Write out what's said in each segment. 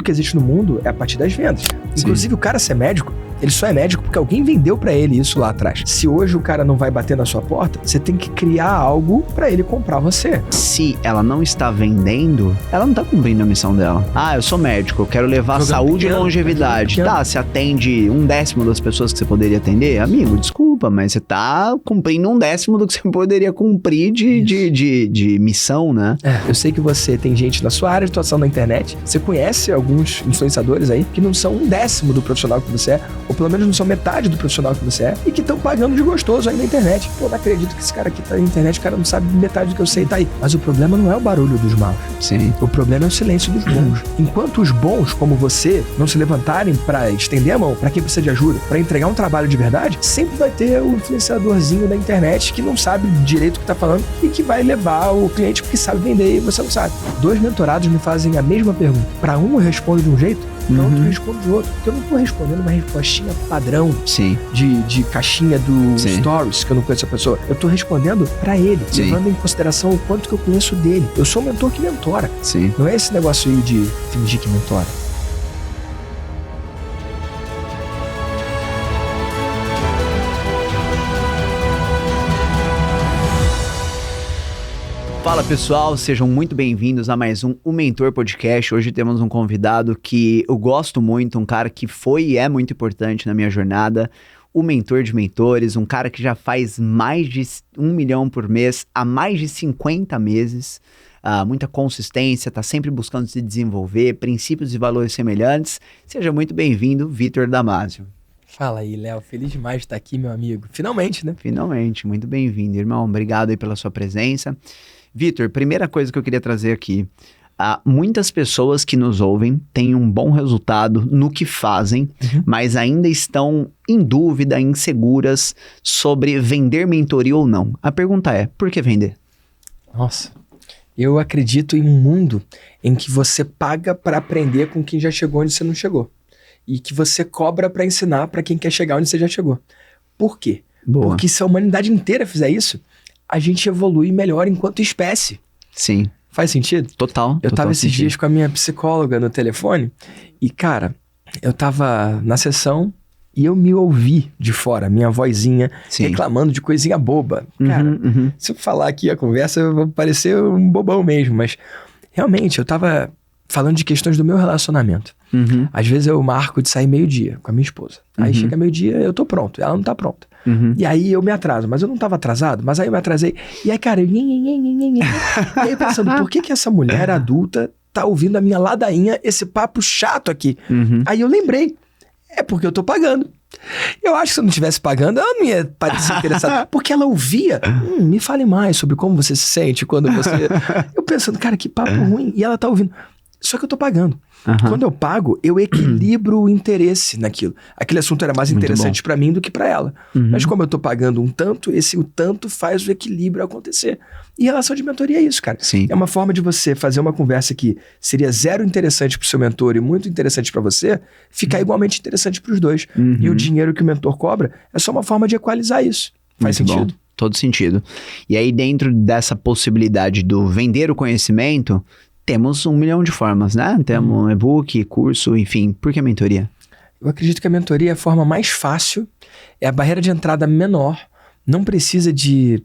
que existe no mundo é a partir das vendas. Inclusive, o cara ser médico, ele só é médico porque alguém vendeu pra ele isso lá atrás. Se hoje o cara não vai bater na sua porta, você tem que criar algo pra ele comprar você. Se ela não está vendendo, ela não tá cumprindo a missão dela. Ah, eu sou médico, eu quero levar saúde e longevidade. Tá, você atende 1/10 das pessoas que você poderia atender? Amigo, desculpa, mas você tá cumprindo 1/10 do que você poderia cumprir de missão, né? Eu sei que você tem gente na sua área de atuação na internet, você conhece alguns influenciadores aí que não são 1/10 do profissional que você é, ou pelo menos não são metade do profissional que você é, e que estão pagando de gostoso aí na internet. Pô, não acredito que esse cara aqui tá na internet, o cara não sabe metade do que eu sei, tá aí. Mas o problema não é o barulho dos maus. Sim. O problema é o silêncio dos bons. Enquanto os bons, como você, não se levantarem pra estender a mão pra quem precisa de ajuda, pra entregar um trabalho de verdade, sempre vai ter o influenciadorzinho da internet que não sabe direito o que tá falando e que vai levar o cliente porque sabe vender e você não sabe. 2 mentorados me fazem a mesma pergunta. Pra um eu respondo de um jeito, pra outro eu respondo de outro. Porque eu não tô respondendo uma respostinha padrão de caixinha do Stories, que eu não conheço a pessoa. Eu tô respondendo pra ele, levando em consideração o quanto que eu conheço dele. Eu sou um mentor que mentora. Sim. Não é esse negócio aí de fingir que mentora. Fala pessoal, sejam muito bem-vindos a mais um O Mentor Podcast. Hoje temos um convidado que eu gosto muito, um cara que foi e é muito importante na minha jornada, o mentor de mentores, um cara que já faz mais de 1 milhão por mês há mais de 50 meses, muita consistência, tá sempre buscando se desenvolver, princípios e valores semelhantes. Seja muito bem-vindo, Vitor Damasio. Fala aí, Léo. Feliz demais de estar aqui, meu amigo. Finalmente, né? Finalmente, muito bem-vindo, irmão. Obrigado aí pela sua presença. Vitor, primeira coisa que eu queria trazer aqui, muitas pessoas que nos ouvem têm um bom resultado no que fazem, mas ainda estão em dúvida, inseguras sobre vender mentoria ou não. A pergunta é, por que vender? Nossa, eu acredito em um mundo em que você paga para aprender com quem já chegou onde você não chegou. E que você cobra para ensinar para quem quer chegar onde você já chegou. Por quê? Boa. Porque se a humanidade inteira fizer isso, a gente evolui melhor enquanto espécie. Sim. Faz sentido? Total. Eu tava esses dias com a minha psicóloga no telefone e, cara, eu tava na sessão e eu me ouvi de fora, minha vozinha, reclamando de coisinha boba. Cara, se eu falar aqui a conversa, eu vou parecer um bobão mesmo, mas realmente eu tava falando de questões do meu relacionamento. Às vezes eu marco de sair 12:00 com a minha esposa. Aí chega 12:00, eu tô pronto, ela não tá pronta. E aí eu me atraso, mas eu não tava atrasado, mas aí eu me atrasei. E aí, cara, e aí pensando, por que essa mulher adulta tá ouvindo a minha ladainha, esse papo chato aqui? Aí eu lembrei, é porque eu tô pagando. Eu acho que se eu não estivesse pagando, ela não ia parecer interessada. Porque ela ouvia, me fale mais sobre como você se sente quando você... Eu pensando, cara, que papo ruim. E ela tá ouvindo. Só que eu tô pagando. Quando eu pago, eu equilibro o interesse naquilo. Aquele assunto era mais interessante pra mim do que pra ela. Mas como eu tô pagando um tanto, o tanto faz o equilíbrio acontecer. E relação de mentoria é isso, cara. Sim. É uma forma de você fazer uma conversa que seria zero interessante pro seu mentor e muito interessante pra você, ficar igualmente interessante pros dois. E o dinheiro que o mentor cobra é só uma forma de equalizar isso. Faz muito sentido? Bom. Todo sentido. E aí, dentro dessa possibilidade do vender o conhecimento, temos 1 milhão de formas, né? Temos um e-book, curso, enfim. Por que mentoria? Eu acredito que a mentoria é a forma mais fácil, é a barreira de entrada menor, não precisa de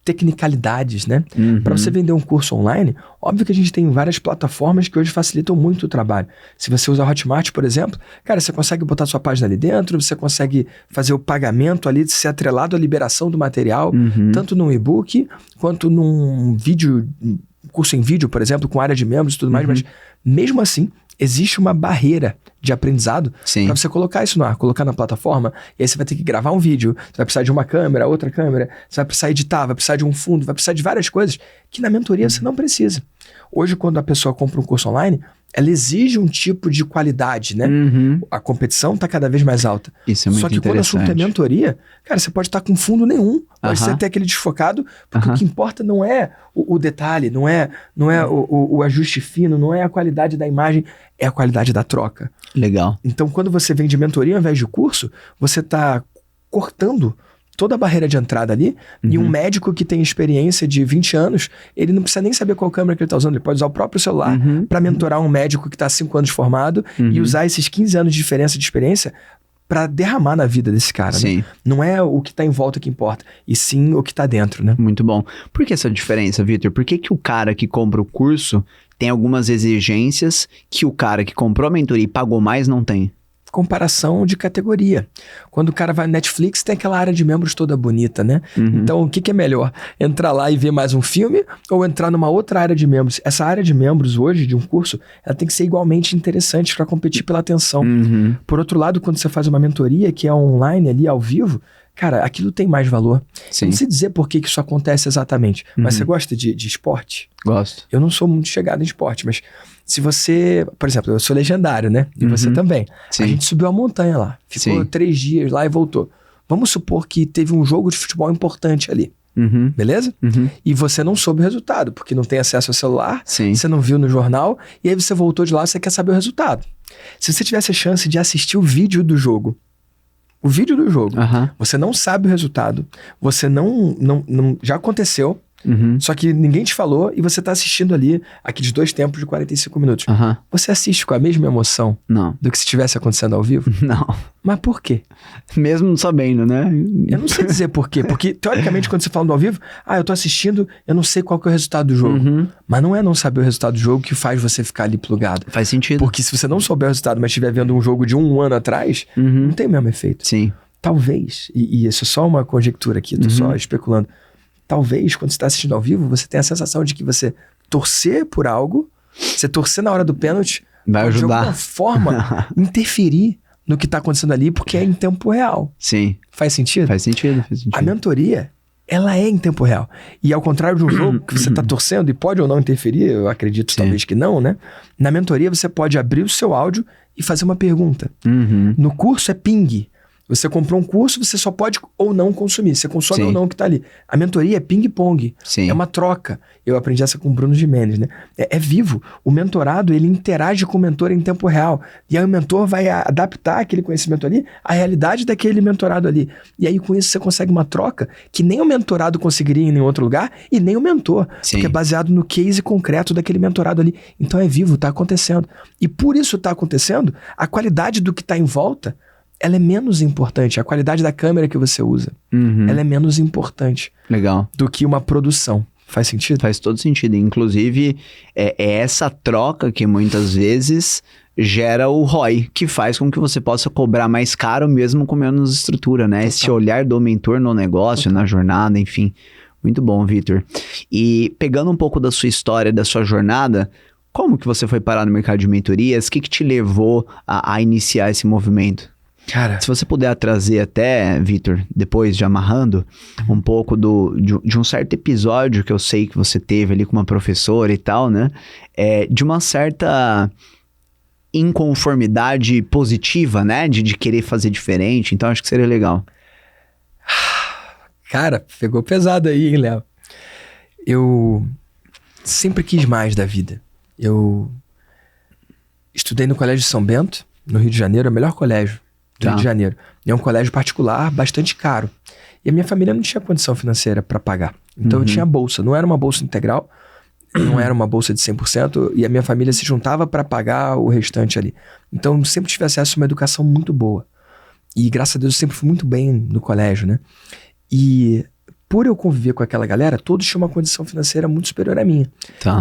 tecnicalidades, né? Para você vender um curso online, óbvio que a gente tem várias plataformas que hoje facilitam muito o trabalho. Se você usa a Hotmart, por exemplo, cara, você consegue botar sua página ali dentro, você consegue fazer o pagamento ali, ser atrelado à liberação do material, tanto num e-book, quanto num vídeo, curso em vídeo, por exemplo, com área de membros e tudo mais, mas mesmo assim, existe uma barreira de aprendizado para você colocar isso no ar, colocar na plataforma, e aí você vai ter que gravar um vídeo, você vai precisar de uma câmera, outra câmera, você vai precisar editar, vai precisar de um fundo, vai precisar de várias coisas que na mentoria você não precisa. Hoje, quando a pessoa compra um curso online, ela exige um tipo de qualidade, né? A competição está cada vez mais alta. Isso é muito Só que quando o assunto é mentoria, cara, você pode estar com fundo nenhum, pode ser até aquele desfocado, porque o que importa não é o detalhe, não é o ajuste fino, não é a qualidade da imagem, é a qualidade da troca. Legal. Então, quando você vende mentoria ao invés de curso, você está cortando toda a barreira de entrada ali, e um médico que tem experiência de 20 anos, ele não precisa nem saber qual câmera que ele está usando, ele pode usar o próprio celular para mentorar um médico que está 5 anos formado e usar esses 15 anos de diferença de experiência para derramar na vida desse cara, né? Não é o que tá em volta que importa, e sim o que tá dentro, né? Muito bom. Por que essa diferença, Vitor? Por que o cara que compra o curso tem algumas exigências que o cara que comprou a mentoria e pagou mais não tem? Comparação de categoria. Quando o cara vai no Netflix, tem aquela área de membros toda bonita, né? Então, o que é melhor? Entrar lá e ver mais um filme ou entrar numa outra área de membros? Essa área de membros hoje, de um curso, ela tem que ser igualmente interessante para competir pela atenção. Por outro lado, quando você faz uma mentoria que é online ali, ao vivo, cara, aquilo tem mais valor. Sim. Não sei dizer por que isso acontece exatamente, mas você gosta de esporte? Gosto. Eu não sou muito chegado em esporte, mas se você... Por exemplo, eu sou legendário, né? E você também. Sim. A gente subiu a montanha lá. Ficou 3 dias lá e voltou. Vamos supor que teve um jogo de futebol importante ali. Beleza? E você não soube o resultado, porque não tem acesso ao celular, você não viu no jornal, e aí você voltou de lá e você quer saber o resultado. Se você tivesse a chance de assistir o vídeo do jogo, você não sabe o resultado, você não já aconteceu, só que ninguém te falou e você tá assistindo ali aqueles 2 tempos de 45 minutos. Você assiste com a mesma emoção do que se estivesse acontecendo ao vivo? Não. Mas por quê? Mesmo sabendo, né? Eu não sei dizer por quê. Porque, teoricamente, quando você fala do ao vivo, eu tô assistindo, eu não sei qual que é o resultado do jogo. Mas não é não saber o resultado do jogo que faz você ficar ali plugado. Faz sentido. Porque se você não souber o resultado, mas estiver vendo um jogo de 1 ano atrás, não tem o mesmo efeito. Sim. Talvez, e isso é só uma conjectura aqui, tô só especulando. Talvez, quando você está assistindo ao vivo, você tenha a sensação de que você torcer por algo, você torcer na hora do pênalti, vai ajudar. De alguma forma, interferir no que está acontecendo ali, porque é em tempo real. Sim. Faz sentido? Faz sentido. A mentoria, ela é em tempo real. E ao contrário de um jogo que você está torcendo e pode ou não interferir, eu acredito talvez que não, né? Na mentoria, você pode abrir o seu áudio e fazer uma pergunta. No curso é ping. Você comprou um curso, você só pode ou não consumir. Você consome ou não o que está ali. A mentoria é ping-pong. É uma troca. Eu aprendi essa com o Bruno Gimenez, né? É vivo. O mentorado, ele interage com o mentor em tempo real. E aí o mentor vai adaptar aquele conhecimento ali à realidade daquele mentorado ali. E aí com isso você consegue uma troca que nem o mentorado conseguiria em nenhum outro lugar e nem o mentor. Porque é baseado no case concreto daquele mentorado ali. Então é vivo, está acontecendo. E por isso está acontecendo, a qualidade do que está em volta, ela é menos importante. A qualidade da câmera que você usa, ela é menos importante. Legal. Do que uma produção. Faz sentido? Faz todo sentido. Inclusive, é essa troca que muitas vezes gera o ROI, que faz com que você possa cobrar mais caro mesmo com menos estrutura, né? Total. Esse olhar do mentor no negócio, na jornada, enfim. Muito bom, Vitor. E pegando um pouco da sua história, da sua jornada, como que você foi parar no mercado de mentorias? O que te levou a iniciar esse movimento? Cara, se você puder trazer até, Vitor, depois de amarrando, um pouco de um certo episódio que eu sei que você teve ali com uma professora e tal, né? De uma certa inconformidade positiva, né? De querer fazer diferente. Então, acho que seria legal. Cara, pegou pesado aí, hein, Léo? Eu sempre quis mais da vida. Eu estudei no Colégio São Bento, no Rio de Janeiro, é o melhor colégio do Rio de Janeiro. E é um colégio particular bastante caro. E a minha família não tinha condição financeira para pagar. Então eu tinha bolsa. Não era uma bolsa integral, não era uma bolsa de 100%, e a minha família se juntava para pagar o restante ali. Então eu sempre tive acesso a uma educação muito boa. E graças a Deus eu sempre fui muito bem no colégio, né? E por eu conviver com aquela galera, todos tinham uma condição financeira muito superior à minha.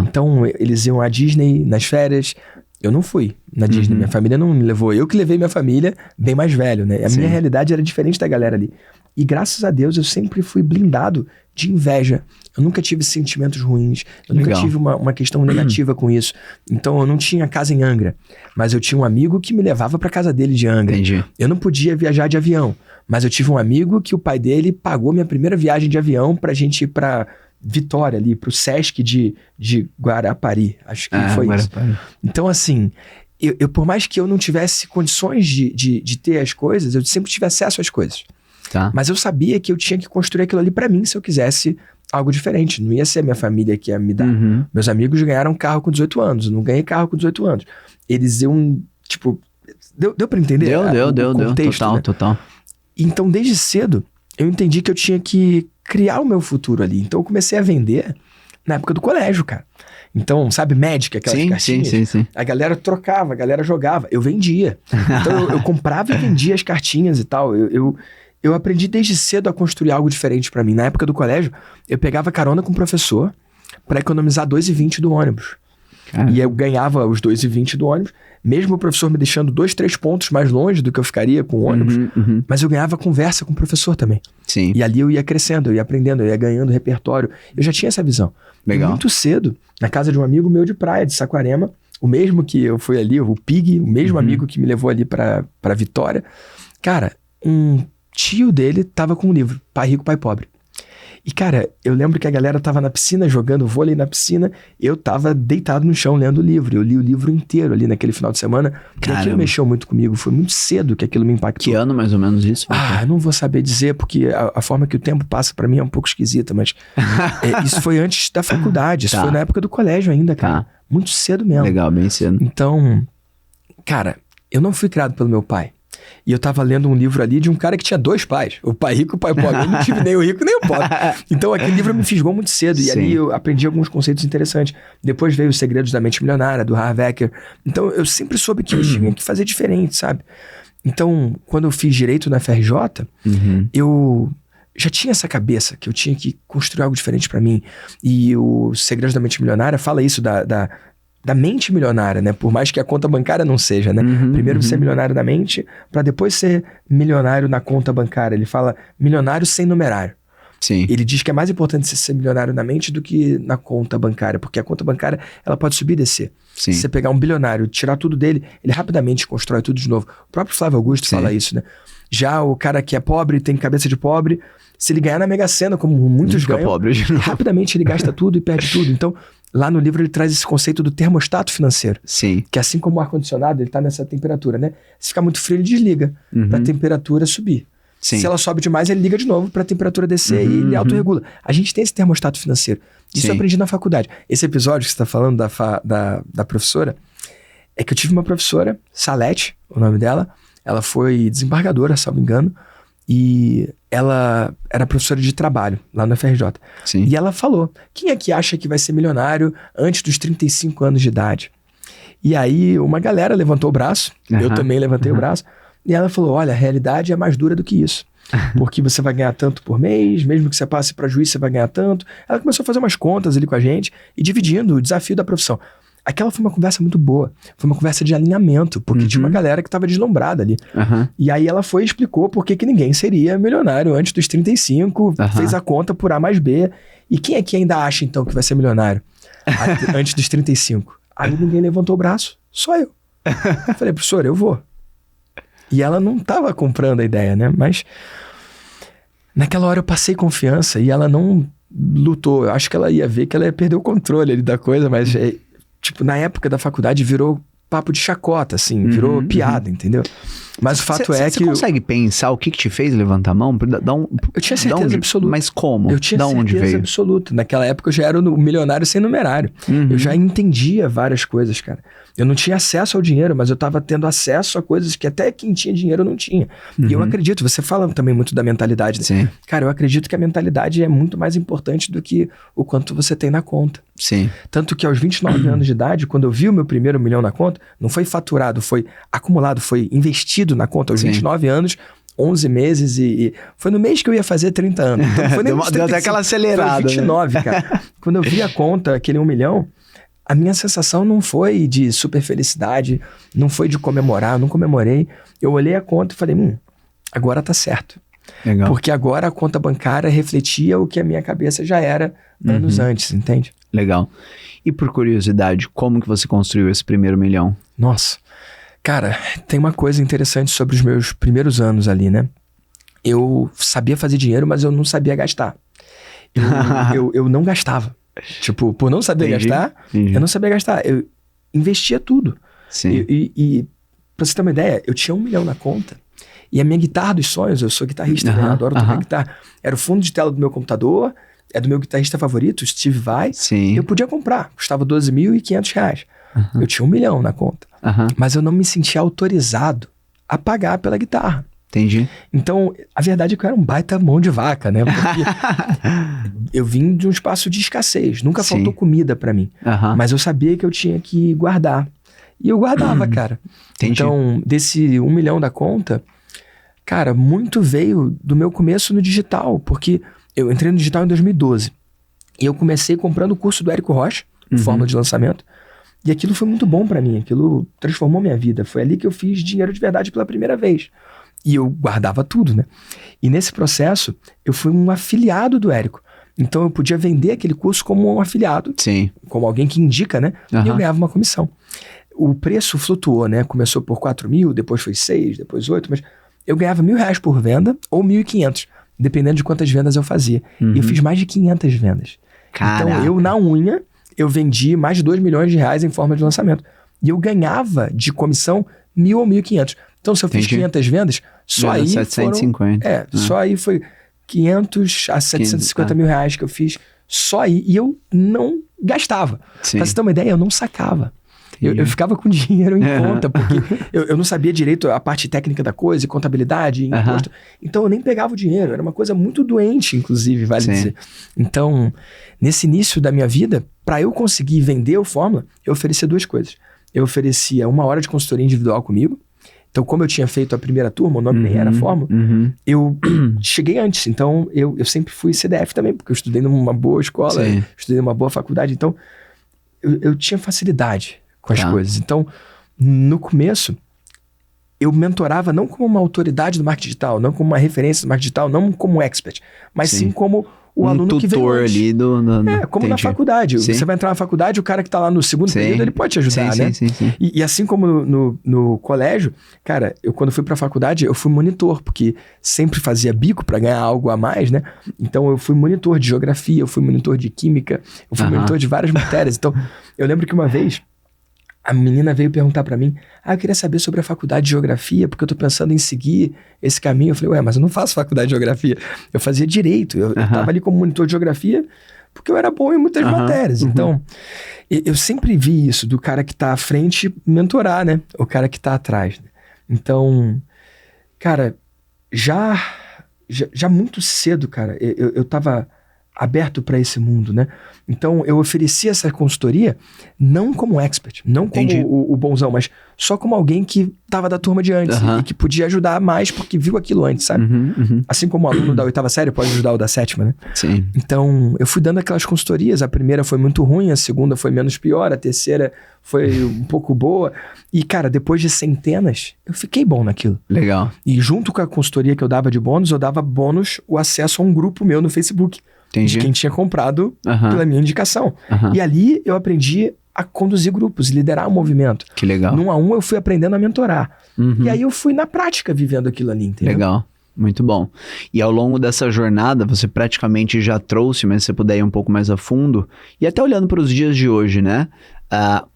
Então eles iam à Disney nas férias. Eu não fui na Disney, minha família não me levou. Eu que levei minha família bem mais velho, né? A minha realidade era diferente da galera ali. E graças a Deus eu sempre fui blindado de inveja. Eu nunca tive sentimentos ruins. Eu nunca tive uma questão negativa com isso. Então eu não tinha casa em Angra, mas eu tinha um amigo que me levava pra casa dele de Angra. Entendi. Eu não podia viajar de avião, mas eu tive um amigo que o pai dele pagou minha primeira viagem de avião pra gente ir pra Vitória ali, pro Sesc de Guarapari. Acho que foi Guarapari. Isso. Então assim, eu por mais que eu não tivesse condições de ter as coisas, eu sempre tive acesso às coisas. Mas eu sabia que eu tinha que construir aquilo ali pra mim se eu quisesse algo diferente. Não ia ser a minha família que ia me dar. Meus amigos ganharam carro com 18 anos. Eu não ganhei carro com 18 anos. Eles iam, tipo... Deu pra entender? Deu. Contexto, total, né? total. Então, desde cedo, eu entendi que eu tinha que criar o meu futuro ali. Então eu comecei a vender na época do colégio, cara. Então, sabe, Magic, aquelas cartinhas? Sim. A galera trocava, a galera jogava. Eu vendia. Então eu comprava e vendia as cartinhas e tal. Eu aprendi desde cedo a construir algo diferente pra mim. Na época do colégio, eu pegava carona com o professor pra economizar 2,20 do ônibus. E eu ganhava os 2,20 do ônibus, mesmo o professor me deixando 2, 3 pontos mais longe do que eu ficaria com o ônibus, mas eu ganhava conversa com o professor também. Sim. E ali eu ia crescendo, eu ia aprendendo, eu ia ganhando repertório. Eu já tinha essa visão. Legal. E muito cedo, na casa de um amigo meu de praia, de Saquarema, o mesmo que eu fui ali, o Pig, o mesmo amigo que me levou ali pra Vitória. Cara, um tio dele tava com um livro, Pai Rico, Pai Pobre. E, cara, eu lembro que a galera tava na piscina, jogando vôlei na piscina, eu tava deitado no chão lendo o livro. Eu li o livro inteiro ali naquele final de semana. E aquilo mexeu muito comigo. Foi muito cedo que aquilo me impactou. Que ano, mais ou menos, isso? Eu não vou saber dizer, porque a forma que o tempo passa pra mim é um pouco esquisita, mas isso foi antes da faculdade. Isso foi na época do colégio ainda, cara. Muito cedo mesmo. Legal, bem cedo. Então, cara, eu não fui criado pelo meu pai. E eu tava lendo um livro ali de um cara que tinha 2 pais. O pai rico e o pai pobre. Eu não tive nem o rico nem o pobre. Então aquele livro me fisgou muito cedo. E ali eu aprendi alguns conceitos interessantes. Depois veio Os Segredos da Mente Milionária, do Harv Eker. Então eu sempre soube que eu tinha que fazer diferente, sabe? Então, quando eu fiz Direito na FRJ, eu já tinha essa cabeça que eu tinha que construir algo diferente pra mim. E o Segredos da Mente Milionária fala isso da mente milionária, né? Por mais que a conta bancária não seja, né? Primeiro ser milionário na mente, para depois ser milionário na conta bancária. Ele fala milionário sem numerário. Sim. Ele diz que é mais importante você ser milionário na mente do que na conta bancária, porque a conta bancária, ela pode subir e descer. Sim. Se você pegar um bilionário, tirar tudo dele, ele rapidamente constrói tudo de novo. O próprio Flávio Augusto fala isso, né? Já o cara que é pobre, tem cabeça de pobre, se ele ganhar na Mega Sena, como muitos ganham, pobre, rapidamente ele gasta tudo e perde tudo. Então, lá no livro ele traz esse conceito do termostato financeiro. Sim. Que assim como o ar-condicionado, ele tá nessa temperatura, né? Se ficar muito frio, ele desliga pra temperatura subir. Sim. Se ela sobe demais, ele liga de novo pra temperatura descer e ele autorregula. A gente tem esse termostato financeiro. Isso eu aprendi na faculdade. Esse episódio que você tá falando da professora, é que eu tive uma professora, Salete, o nome dela, ela foi desembargadora, salvo engano, e ela era professora de trabalho lá no FRJ. Sim. E ela falou, quem é que acha que vai ser milionário antes dos 35 anos de idade? E aí uma galera levantou o braço, eu também levantei o braço, e ela falou, olha, a realidade é mais dura do que isso. Porque você vai ganhar tanto por mês, mesmo que você passe para juiz, você vai ganhar tanto. Ela começou a fazer umas contas ali com a gente e dividindo o desafio da profissão. Aquela foi uma conversa muito boa. Foi uma conversa de alinhamento, porque tinha uma galera que estava deslumbrada ali. E aí ela foi e explicou por que ninguém seria milionário antes dos 35, fez a conta por A mais B. E quem é que ainda acha, então, que vai ser milionário antes dos 35? Aí ninguém levantou o braço, só eu. Eu falei, professora, eu vou. E ela não estava comprando a ideia, né? Mas naquela hora eu passei confiança e ela não lutou. Eu acho que ela ia ver que ela ia perder o controle ali da coisa, mas... Tipo, na época da faculdade virou papo de chacota, assim, virou piada, entendeu? Mas o fato é que... Você consegue pensar o que te fez levantar a mão? Eu tinha certeza absoluta. Mas como? Eu tinha certeza absoluta. Naquela época eu já era o milionário sem numerário. Eu já entendia várias coisas, cara. Eu não tinha acesso ao dinheiro, mas eu tava tendo acesso a coisas que até quem tinha dinheiro não tinha. E eu acredito, você fala também muito da mentalidade. Sim. Cara, eu acredito que a mentalidade é muito mais importante do que o quanto você tem na conta. Sim. Tanto que aos 29 anos de idade, quando eu vi o meu primeiro milhão na conta, não foi faturado, foi acumulado, foi investido na conta aos 29 anos, 11 meses e foi no mês que eu ia fazer 30 anos. Então não foi nem deu até aquela acelerada. Foi 29, cara. Quando eu vi a conta, aquele 1 milhão, a minha sensação não foi de super felicidade, não foi de comemorar, eu não comemorei. Eu olhei a conta e falei, agora tá certo. Legal. Porque agora a conta bancária refletia o que a minha cabeça já era anos antes, entende? Legal. E por curiosidade, como que você construiu esse primeiro milhão? Nossa, cara, tem uma coisa interessante sobre os meus primeiros anos ali, né? Eu sabia fazer dinheiro, mas eu não sabia gastar. Eu não gastava. Tipo, por não saber gastar, eu não sabia gastar. Eu investia tudo. Sim. E pra você ter uma ideia, eu tinha 1 milhão na conta. E a minha guitarra dos sonhos, eu sou guitarrista, né? Eu adoro tocar guitarra. Era o fundo de tela do meu computador, é do meu guitarrista favorito, Steve Vai. Sim. Eu podia comprar, custava R$12.500. Eu tinha 1 milhão na conta. Mas eu não me sentia autorizado a pagar pela guitarra. Entendi. Então, a verdade é que eu era um baita mão de vaca, né? Porque eu vim de um espaço de escassez. Nunca faltou comida pra mim. Mas eu sabia que eu tinha que guardar. E eu guardava, cara. Entendi. Então, desse 1 milhão da conta, cara, muito veio do meu começo no digital. Porque eu entrei no digital em 2012. E eu comecei comprando o curso do Érico Rocha, Fórmula de Lançamento. E aquilo foi muito bom pra mim. Aquilo transformou minha vida. Foi ali que eu fiz dinheiro de verdade pela primeira vez. E eu guardava tudo, né? E nesse processo, eu fui um afiliado do Érico. Então, eu podia vender aquele curso como um afiliado. Sim. Como alguém que indica, né? E eu ganhava uma comissão. O preço flutuou, né? Começou por 4 mil, depois foi 6, depois 8. Mas eu ganhava R$1.000 por venda ou 1.500, dependendo de quantas vendas eu fazia. E eu fiz mais de 500 vendas. Caraca. Então, eu, na unha, eu vendi mais de R$2 milhões em forma de lançamento. E eu ganhava de comissão 1.000 ou 1.500. Então, se eu fiz 500 vendas, só aí 750. Só aí foi 500 a 750 mil reais que eu fiz só aí. E eu não gastava. Sim. Pra você ter uma ideia, eu não sacava. Eu ficava com dinheiro em conta, porque eu não sabia direito a parte técnica da coisa, contabilidade, imposto. Então, eu nem pegava o dinheiro. Era uma coisa muito doente, inclusive, vale dizer. Então, nesse início da minha vida, para eu conseguir vender o Fórmula, eu oferecia 2 coisas. Eu oferecia 1 hora de consultoria individual comigo. Então, como eu tinha feito a primeira turma, o nome nem era Fórmula, eu cheguei antes. Então, eu sempre fui CDF também, porque eu estudei numa boa escola, estudei numa boa faculdade. Então, eu tinha facilidade com as coisas. Então, no começo, eu mentorava não como uma autoridade do marketing digital, não como uma referência do marketing digital, não como um expert, mas sim como o aluno que veio antes. Ali como na faculdade. Você vai entrar na faculdade, o cara que tá lá no segundo período, ele pode te ajudar, né? Sim. E assim como no colégio, cara, eu quando fui pra faculdade, eu fui monitor, porque sempre fazia bico pra ganhar algo a mais, né? Então eu fui monitor de geografia, eu fui monitor de química, eu fui monitor de várias matérias. Então, eu lembro que uma vez, a menina veio perguntar pra mim, eu queria saber sobre a faculdade de geografia, porque eu tô pensando em seguir esse caminho. Eu falei, mas eu não faço faculdade de geografia. Eu fazia direito, eu tava ali como monitor de geografia, porque eu era bom em muitas matérias. Então, eu sempre vi isso, do cara que tá à frente mentorar, né? O cara que tá atrás. Né? Então, cara, já muito cedo, cara, eu tava aberto para esse mundo, né? Então, eu oferecia essa consultoria não como expert, não como o bonzão, mas só como alguém que tava da turma de antes e que podia ajudar mais porque viu aquilo antes, sabe? Assim como o aluno da 8ª série pode ajudar o da 7ª, né? Sim. Então, eu fui dando aquelas consultorias. A primeira foi muito ruim, a segunda foi menos pior, a terceira foi um pouco boa. E, cara, depois de centenas, eu fiquei bom naquilo. Legal. E junto com a consultoria que eu dava de bônus, eu dava bônus o acesso a um grupo meu no Facebook. De quem tinha comprado pela minha indicação. E ali eu aprendi a conduzir grupos, liderar o movimento. Que legal. Num a um eu fui aprendendo a mentorar. E aí eu fui na prática vivendo aquilo ali, entendeu? Legal. Muito bom. E ao longo dessa jornada, você praticamente já trouxe, mas se você puder ir um pouco mais a fundo, e até olhando para os dias de hoje, né?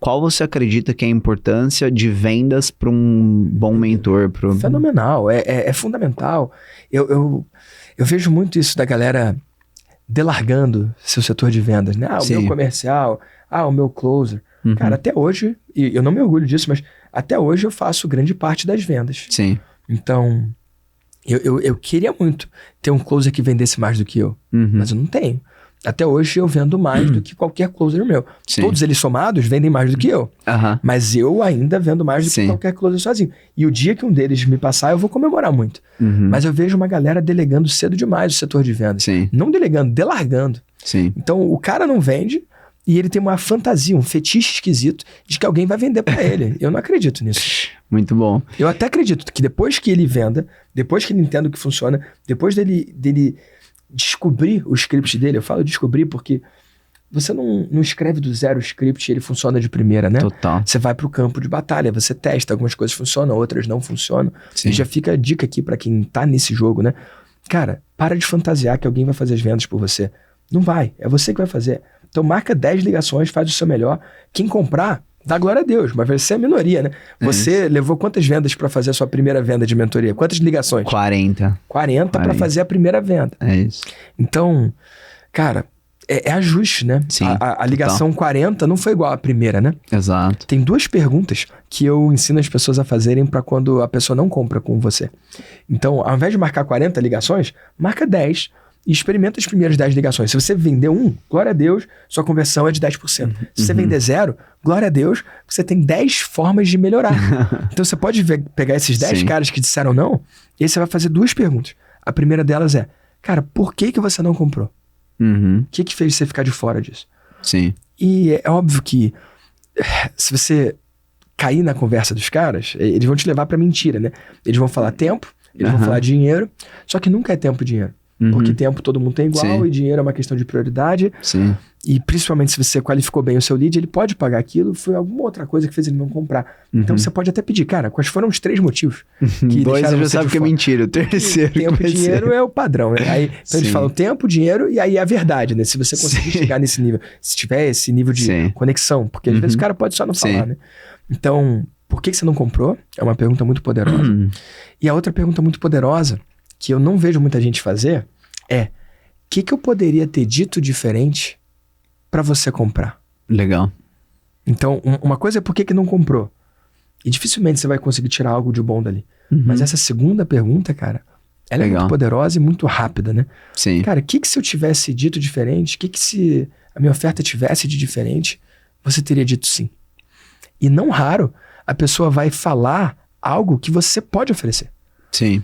Qual você acredita que é a importância de vendas para um bom mentor? Fenomenal, é fundamental. Eu vejo muito isso da galera delargando seu setor de vendas, né? O meu comercial, o meu closer. Cara, até hoje, e eu não me orgulho disso, mas até hoje eu faço grande parte das vendas. Sim. Então, eu queria muito ter um closer que vendesse mais do que eu, mas eu não tenho. Até hoje eu vendo mais do que qualquer closer meu. Sim. Todos eles somados vendem mais do que eu. Mas eu ainda vendo mais do que qualquer closer sozinho. E o dia que um deles me passar, eu vou comemorar muito. Mas eu vejo uma galera delegando cedo demais o setor de vendas. Não delegando, delargando. Então o cara não vende e ele tem uma fantasia, um fetiche esquisito de que alguém vai vender pra ele. Eu não acredito nisso. Muito bom. Eu até acredito que depois que ele venda, depois que ele entenda o que funciona, depois dele descobrir o script dele, eu falo descobrir porque você não escreve do zero o script e ele funciona de primeira, né? Total. Você vai pro campo de batalha, você testa, algumas coisas funcionam, outras não funcionam. E já fica a dica aqui pra quem tá nesse jogo, né? Cara, para de fantasiar que alguém vai fazer as vendas por você. Não vai, é você que vai fazer. Então marca 10 ligações, faz o seu melhor. Quem comprar, dá glória a Deus, mas vai ser a minoria, né? Você levou quantas vendas para fazer a sua primeira venda de mentoria? Quantas ligações? 40 para fazer a primeira venda. É isso. Então, cara, é ajuste, né? Sim, a ligação 40 não foi igual à primeira, né? Exato. Tem 2 perguntas que eu ensino as pessoas a fazerem para quando a pessoa não compra com você. Então, ao invés de marcar 40 ligações, marca 10 e experimenta as primeiras 10 ligações. Se você vender 1, glória a Deus, sua conversão é de 10%. Se você vender 0, glória a Deus, você tem 10 formas de melhorar. Então, você pode pegar esses 10 caras que disseram não, e aí você vai fazer 2 perguntas. A primeira delas é, cara, por que você não comprou? O que fez você ficar de fora disso? Sim. E é óbvio que se você cair na conversa dos caras, eles vão te levar pra mentira, né? Eles vão falar tempo, eles vão falar dinheiro, só que nunca é tempo e dinheiro. Porque tempo todo mundo tem igual e dinheiro é uma questão de prioridade. Sim. E principalmente se você qualificou bem o seu lead, ele pode pagar aquilo, foi alguma outra coisa que fez ele não comprar. Então você pode até pedir, cara, quais foram os 3 motivos que 2 deixaram você já você sabe de que é fora? mentira, o terceiro. Tempo e dinheiro é o padrão, né? Aí, então eles falam tempo, dinheiro e aí a verdade, né? Se você conseguir chegar nesse nível, se tiver esse nível de conexão, porque às vezes o cara pode só não falar, né? Então, por que você não comprou? É uma pergunta muito poderosa. E a outra pergunta muito poderosa, que eu não vejo muita gente fazer, é: o que eu poderia ter dito diferente para você comprar? Legal. Então, uma coisa é por que não comprou. E dificilmente você vai conseguir tirar algo de bom dali. Mas essa segunda pergunta, cara, ela é muito poderosa e muito rápida, né? Sim. Cara, o que se eu tivesse dito diferente, o que se a minha oferta tivesse de diferente, você teria dito sim. E não raro, a pessoa vai falar algo que você pode oferecer. Sim.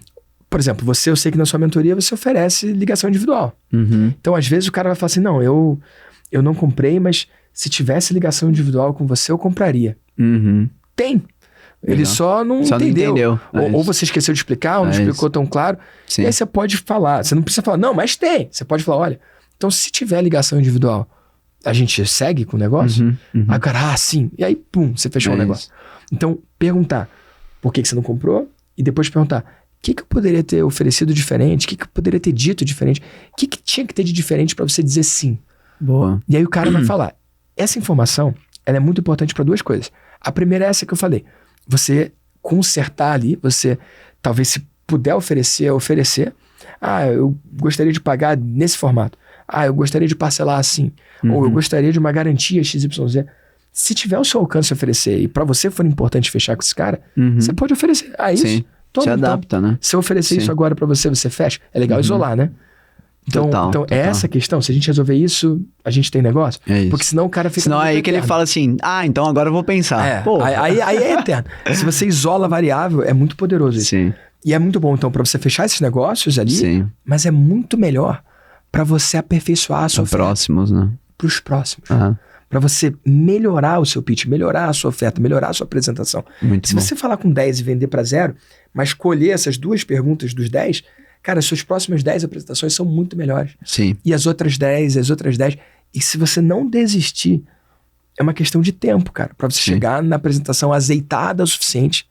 Por exemplo, eu sei que na sua mentoria você oferece ligação individual. Então, às vezes, o cara vai falar assim, não, eu não comprei, mas se tivesse ligação individual com você, eu compraria. Tem. Ele só não entendeu. Ou você esqueceu de explicar, ou não explicou tão claro. Sim. E aí você pode falar. Você não precisa falar, não, mas tem. Você pode falar, olha, então se tiver ligação individual, a gente segue com o negócio? Aí o cara, sim. E aí, pum, você fechou o negócio. Então, perguntar por que você não comprou e depois perguntar, o que eu poderia ter oferecido diferente? O que eu poderia ter dito diferente? O que tinha que ter de diferente para você dizer sim? Boa. E aí o cara vai falar, essa informação, ela é muito importante para 2 coisas. A primeira é essa que eu falei. Você consertar ali, você talvez se puder oferecer. Ah, eu gostaria de pagar nesse formato. Ah, eu gostaria de parcelar assim. Ou eu gostaria de uma garantia XYZ. Se tiver o seu alcance oferecer e para você for importante fechar com esse cara, você pode oferecer. Ah, isso? Sim. Se adapta, né? Se eu oferecer isso agora para você, você fecha. É legal isolar, né? Então, total. É essa a questão. Se a gente resolver isso, a gente tem negócio. É isso. Porque senão o cara fica... Senão é aí que ele fala assim, então agora eu vou pensar. Aí é eterno. Se você isola a variável, é muito poderoso isso. Sim. E é muito bom, então, para você fechar esses negócios ali, sim, mas é muito melhor para você aperfeiçoar a sua oferta. Próximos, né? Para os próximos. Para você melhorar o seu pitch, melhorar a sua oferta, melhorar a sua apresentação. Muito Se bom. você falar com 10 e vender para 0, mas colher essas 2 perguntas dos 10, cara, as suas próximas 10 apresentações são muito melhores. Sim. E as outras 10. E se você não desistir, é uma questão de tempo, cara, para você chegar na apresentação azeitada o suficiente,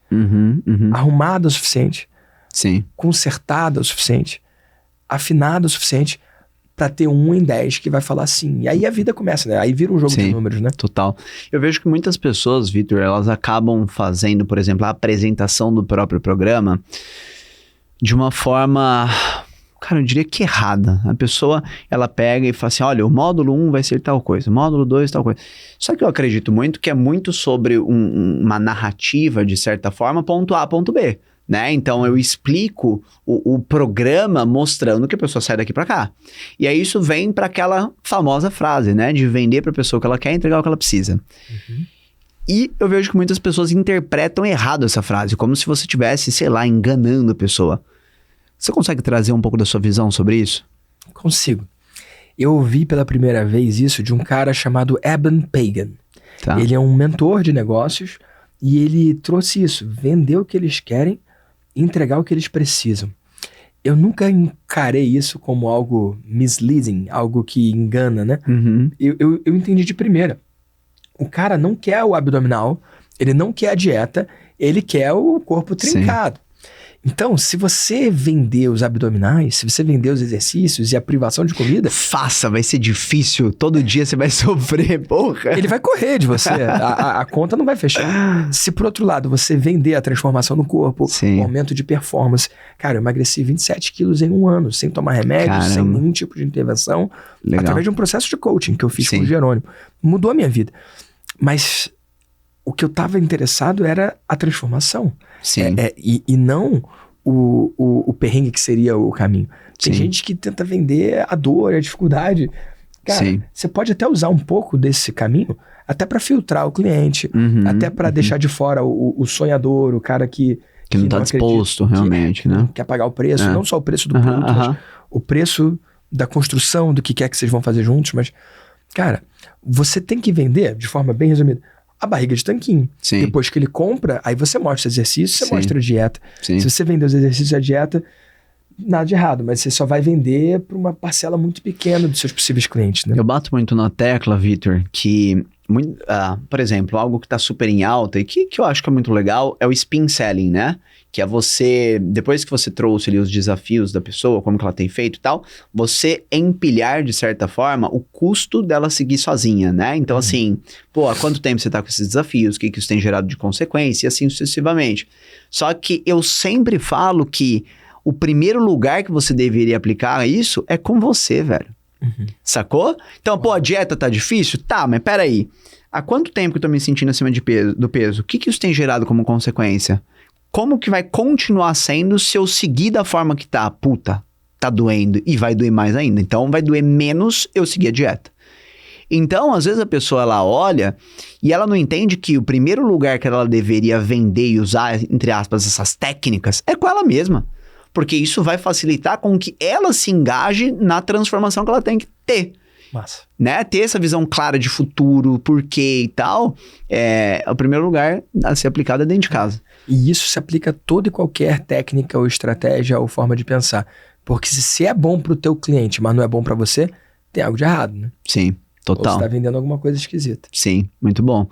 arrumada o suficiente, consertada o suficiente, afinada o suficiente para ter 1 em 10 que vai falar sim. E aí a vida começa, né? Aí vira um jogo de números, né? Total. Eu vejo que muitas pessoas, Vitor, elas acabam fazendo, por exemplo, a apresentação do próprio programa de uma forma, cara, eu diria que errada. A pessoa, ela pega e fala assim, olha, o módulo 1 vai ser tal coisa, o módulo 2 tal coisa. Só que eu acredito muito que é muito sobre uma narrativa, de certa forma, ponto A, ponto B. Né? Então eu explico o programa mostrando que a pessoa sai daqui para cá. E aí isso vem para aquela famosa frase, né? De vender para a pessoa o que ela quer e entregar o que ela precisa. E eu vejo que muitas pessoas interpretam errado essa frase, como se você estivesse, sei lá, enganando a pessoa. Você consegue trazer um pouco da sua visão sobre isso? Consigo. Eu ouvi pela primeira vez isso de um cara chamado Eben Pagan. Tá. Ele é um mentor de negócios e ele trouxe isso, vender o que eles querem, entregar o que eles precisam. Eu nunca encarei isso como algo misleading, algo que engana, né? Eu entendi de primeira. O cara não quer o abdominal, ele não quer a dieta, ele quer o corpo trincado. Então, se você vender os abdominais, se você vender os exercícios e a privação de comida... Faça, vai ser difícil. Todo dia você vai sofrer, porra. Ele vai correr de você. A conta não vai fechar. Se, por outro lado, você vender a transformação no corpo, o aumento de performance... Cara, eu emagreci 27 quilos em 1 ano, sem tomar remédio, sem nenhum tipo de intervenção. Legal. Através de um processo de coaching que eu fiz com o Jerônimo. Mudou a minha vida. Mas o que eu estava interessado era a transformação. Sim. E não o perrengue que seria o caminho. Tem gente que tenta vender a dor, a dificuldade. Cara, você pode até usar um pouco desse caminho até para filtrar o cliente, até para deixar de fora o sonhador, o cara que não está disposto realmente, né? Quer pagar o preço, não só o preço do produto, mas o preço da construção do que quer que vocês vão fazer juntos. Mas, cara, você tem que vender, de forma bem resumida, a barriga de tanquinho. Depois que ele compra, aí você mostra exercício, você mostra a dieta. Se você vender os exercícios e a dieta, nada de errado, mas você só vai vender para uma parcela muito pequena dos seus possíveis clientes, né? Eu bato muito na tecla, Vitor, que, por exemplo, algo que está super em alta e que eu acho que é muito legal é o spin selling, né? Que é você, depois que você trouxe ali os desafios da pessoa, como que ela tem feito e tal, você empilhar, de certa forma, o custo dela seguir sozinha, né? Então, assim, há quanto tempo você tá com esses desafios? O que isso tem gerado de consequência? E assim sucessivamente. Só que eu sempre falo que o primeiro lugar que você deveria aplicar isso é com você, velho. Sacou? Então, a dieta tá difícil? Tá, mas peraí. Há quanto tempo que eu tô me sentindo acima do peso? O que isso tem gerado como consequência? Como que vai continuar sendo se eu seguir da forma que tá? Puta, tá doendo e vai doer mais ainda. Então, vai doer menos eu seguir a dieta. Então, às vezes a pessoa, ela olha e ela não entende que o primeiro lugar que ela deveria vender e usar, entre aspas, essas técnicas é com ela mesma. Porque isso vai facilitar com que ela se engaje na transformação que ela tem que ter. Massa. Né? Ter essa visão clara de futuro, porquê e tal, é o primeiro lugar a ser aplicado é dentro de casa. E isso se aplica a toda e qualquer técnica ou estratégia ou forma de pensar. Porque se é bom pro teu cliente, mas não é bom para você, tem algo de errado, né? Sim, total. Ou você tá vendendo alguma coisa esquisita. Sim, muito bom.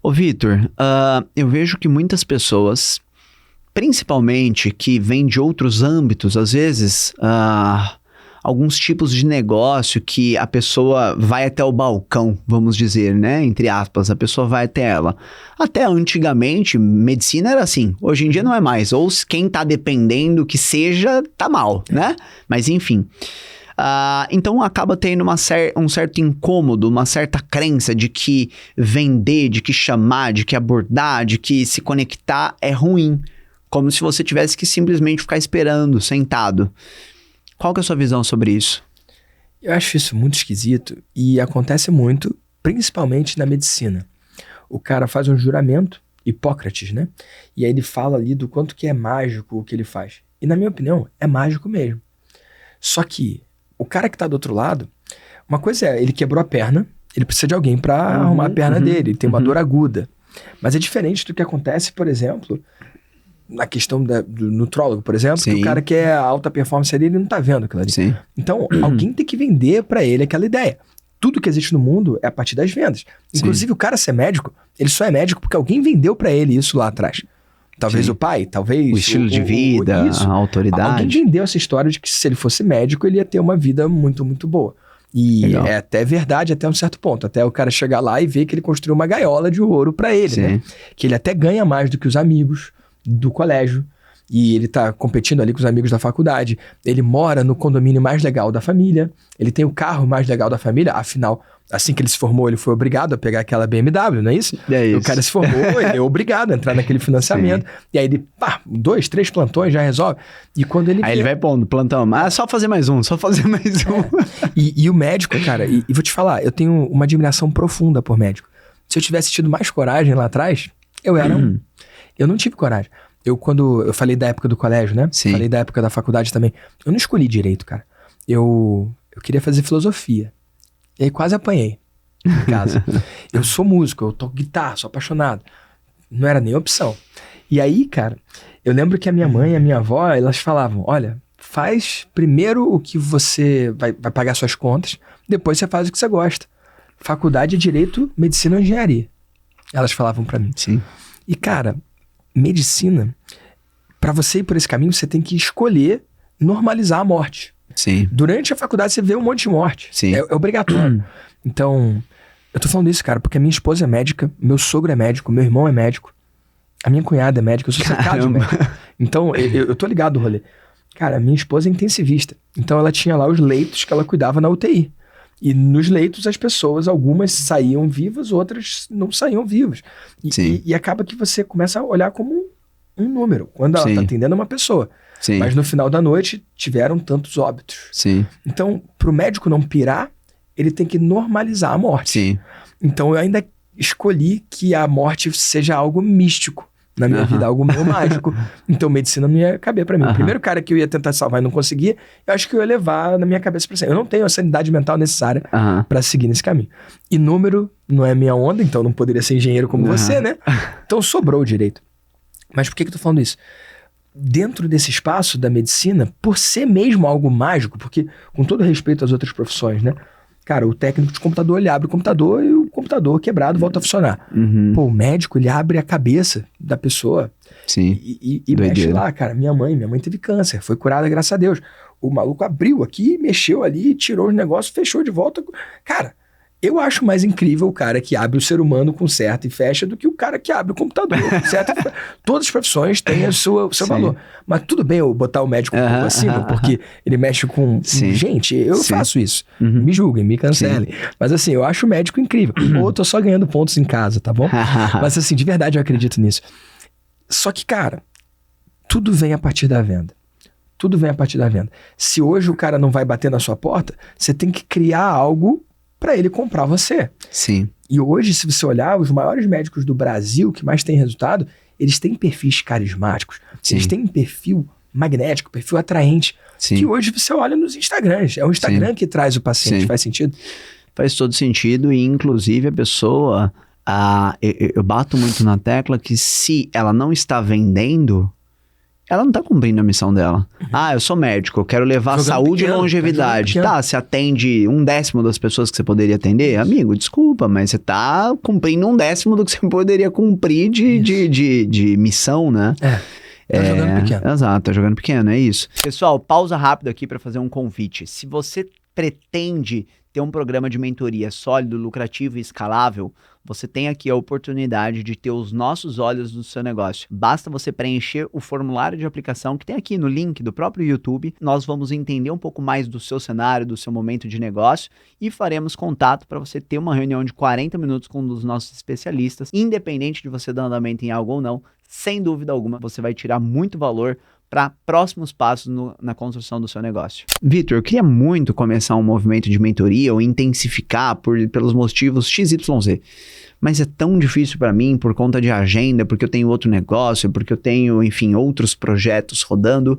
Ô, Vitor, eu vejo que muitas pessoas, principalmente que vêm de outros âmbitos, às vezes, alguns tipos de negócio que a pessoa vai até o balcão, vamos dizer, né? Entre aspas, a pessoa vai até ela. Até antigamente, medicina era assim. Hoje em dia não é mais. Ou quem tá dependendo que seja, tá mal, né? Mas enfim. Então acaba tendo um certo incômodo, uma certa crença de que vender, de que chamar, de que abordar, de que se conectar é ruim. Como se você tivesse que simplesmente ficar esperando, sentado. Qual que é a sua visão sobre isso? Eu acho isso muito esquisito e acontece muito, principalmente na medicina. O cara faz um juramento, Hipócrates, né? E aí ele fala ali do quanto que é mágico o que ele faz. E na minha opinião, é mágico mesmo. Só que o cara que tá do outro lado, uma coisa é, ele quebrou a perna, ele precisa de alguém para arrumar a perna dele, ele tem uma dor aguda. Mas é diferente do que acontece, por exemplo, na questão do nutrólogo, por exemplo, que o cara que é a alta performance ali, ele não tá vendo aquilo ali. Sim. Então, alguém tem que vender para ele aquela ideia. Tudo que existe no mundo é a partir das vendas. Inclusive, o cara ser médico, ele só é médico porque alguém vendeu para ele isso lá atrás. Talvez o pai, talvez... O estilo de vida, a autoridade. Alguém vendeu essa história de que se ele fosse médico, ele ia ter uma vida muito, muito boa. E legal. É até verdade até um certo ponto. Até o cara chegar lá e ver que ele construiu uma gaiola de ouro para ele, né? Que ele até ganha mais do que os amigos do colégio, e ele tá competindo ali com os amigos da faculdade, ele mora no condomínio mais legal da família, ele tem o carro mais legal da família, afinal, assim que ele se formou, ele foi obrigado a pegar aquela BMW, não é isso? É isso. O cara se formou, ele é obrigado a entrar naquele financiamento, e aí ele, 2, 3 plantões já resolve, e quando ele... Aí ele vai pondo plantão, mas só fazer mais um, só fazer mais um. E o médico, cara, e vou te falar, eu tenho uma admiração profunda por médico. Se eu tivesse tido mais coragem lá atrás, eu era Eu não tive coragem. Quando eu falei da época do colégio, né? Sim. Falei da época da faculdade também. Eu não escolhi direito, cara. Eu queria fazer filosofia. E aí quase apanhei em casa. Eu sou músico, eu toco guitarra, sou apaixonado. Não era nem opção. E aí, cara, eu lembro que a minha mãe e a minha avó, elas falavam, olha, faz primeiro o que você vai pagar suas contas, depois você faz o que você gosta. Faculdade é direito, medicina ou engenharia. Elas falavam pra mim. Sim. E, cara... Medicina, Pra você ir por esse caminho, você tem que escolher normalizar a morte. Sim. Durante a faculdade, você vê um monte de morte. Sim. É obrigatório. Então, eu tô falando isso, cara, porque a minha esposa é médica, meu sogro é médico, meu irmão é médico, a minha cunhada é médica, eu sou cercado de médico. Então, eu tô ligado no rolê. Cara, a minha esposa é intensivista. Então, ela tinha lá os leitos que ela cuidava na UTI. E nos leitos, as pessoas, algumas saíam vivas, outras não saíam vivas. E acaba que você começa a olhar como um número, quando ela tá atendendo uma pessoa. Sim. Mas no final da noite, tiveram tantos óbitos. Sim. Então, pro médico não pirar, ele tem que normalizar a morte. Sim. Então, eu ainda escolhi que a morte seja algo místico na minha vida, algo meio mágico. Então, medicina não ia caber pra mim. O primeiro cara que eu ia tentar salvar e não conseguia, eu acho que eu ia levar na minha cabeça pra sempre. Eu não tenho a sanidade mental necessária pra seguir nesse caminho. E número não é minha onda, então não poderia ser engenheiro como você, né? Então, sobrou o direito. Mas por que eu tô falando isso? Dentro desse espaço da medicina, por ser mesmo algo mágico, porque, com todo respeito às outras profissões, né? Cara, o técnico de computador, ele abre o computador e o computador quebrado volta a funcionar. Pô, o médico, ele abre a cabeça da pessoa. Sim. E mexe lá, cara. Minha mãe teve câncer, foi curada, graças a Deus. O maluco abriu aqui, mexeu ali, tirou os negócios, fechou de volta. Cara, eu acho mais incrível o cara que abre o ser humano com certo e fecha do que o cara que abre o computador com certo e fecha. Todas as profissões têm o seu valor. Mas tudo bem eu botar o médico um pouco acima, porque ele mexe com gente. Eu faço isso. Me julguem, me cancelem. Mas assim, eu acho o médico incrível. Ou eu tô só ganhando pontos em casa, tá bom? Mas assim, de verdade eu acredito nisso. Só que, cara, tudo vem a partir da venda. Tudo vem a partir da venda. Se hoje o cara não vai bater na sua porta, você tem que criar algo para ele comprar você. Sim. E hoje, se você olhar, os maiores médicos do Brasil que mais têm resultado, eles têm perfis carismáticos. Sim. Eles têm um perfil magnético, perfil atraente. Sim. Que hoje você olha nos Instagrams. É o Instagram que traz o paciente. Sim. Faz sentido? Faz todo sentido e, inclusive, a pessoa... eu bato muito na tecla que se ela não está vendendo... ela não tá cumprindo a missão dela. Eu sou médico, eu quero levar saúde e longevidade. Tá, você atende 1/10 das pessoas que você poderia atender? Amigo, desculpa, mas você tá cumprindo 1/10 do que você poderia cumprir de missão, né? Tá jogando pequeno. Exato, tá jogando pequeno, é isso. Pessoal, pausa rápido aqui para fazer um convite. Se você pretende ter um programa de mentoria sólido, lucrativo e escalável, você tem aqui a oportunidade de ter os nossos olhos no seu negócio. Basta você preencher o formulário de aplicação que tem aqui no link do próprio YouTube. Nós vamos entender um pouco mais do seu cenário, do seu momento de negócio e faremos contato para você ter uma reunião de 40 minutos com um dos nossos especialistas. Independente de você dar andamento em algo ou não, sem dúvida alguma, você vai tirar muito valor para próximos passos na construção do seu negócio. Vitor, eu queria muito começar um movimento de mentoria ou intensificar pelos motivos XYZ, mas é tão difícil para mim por conta de agenda, porque eu tenho outro negócio, porque eu tenho, enfim, outros projetos rodando.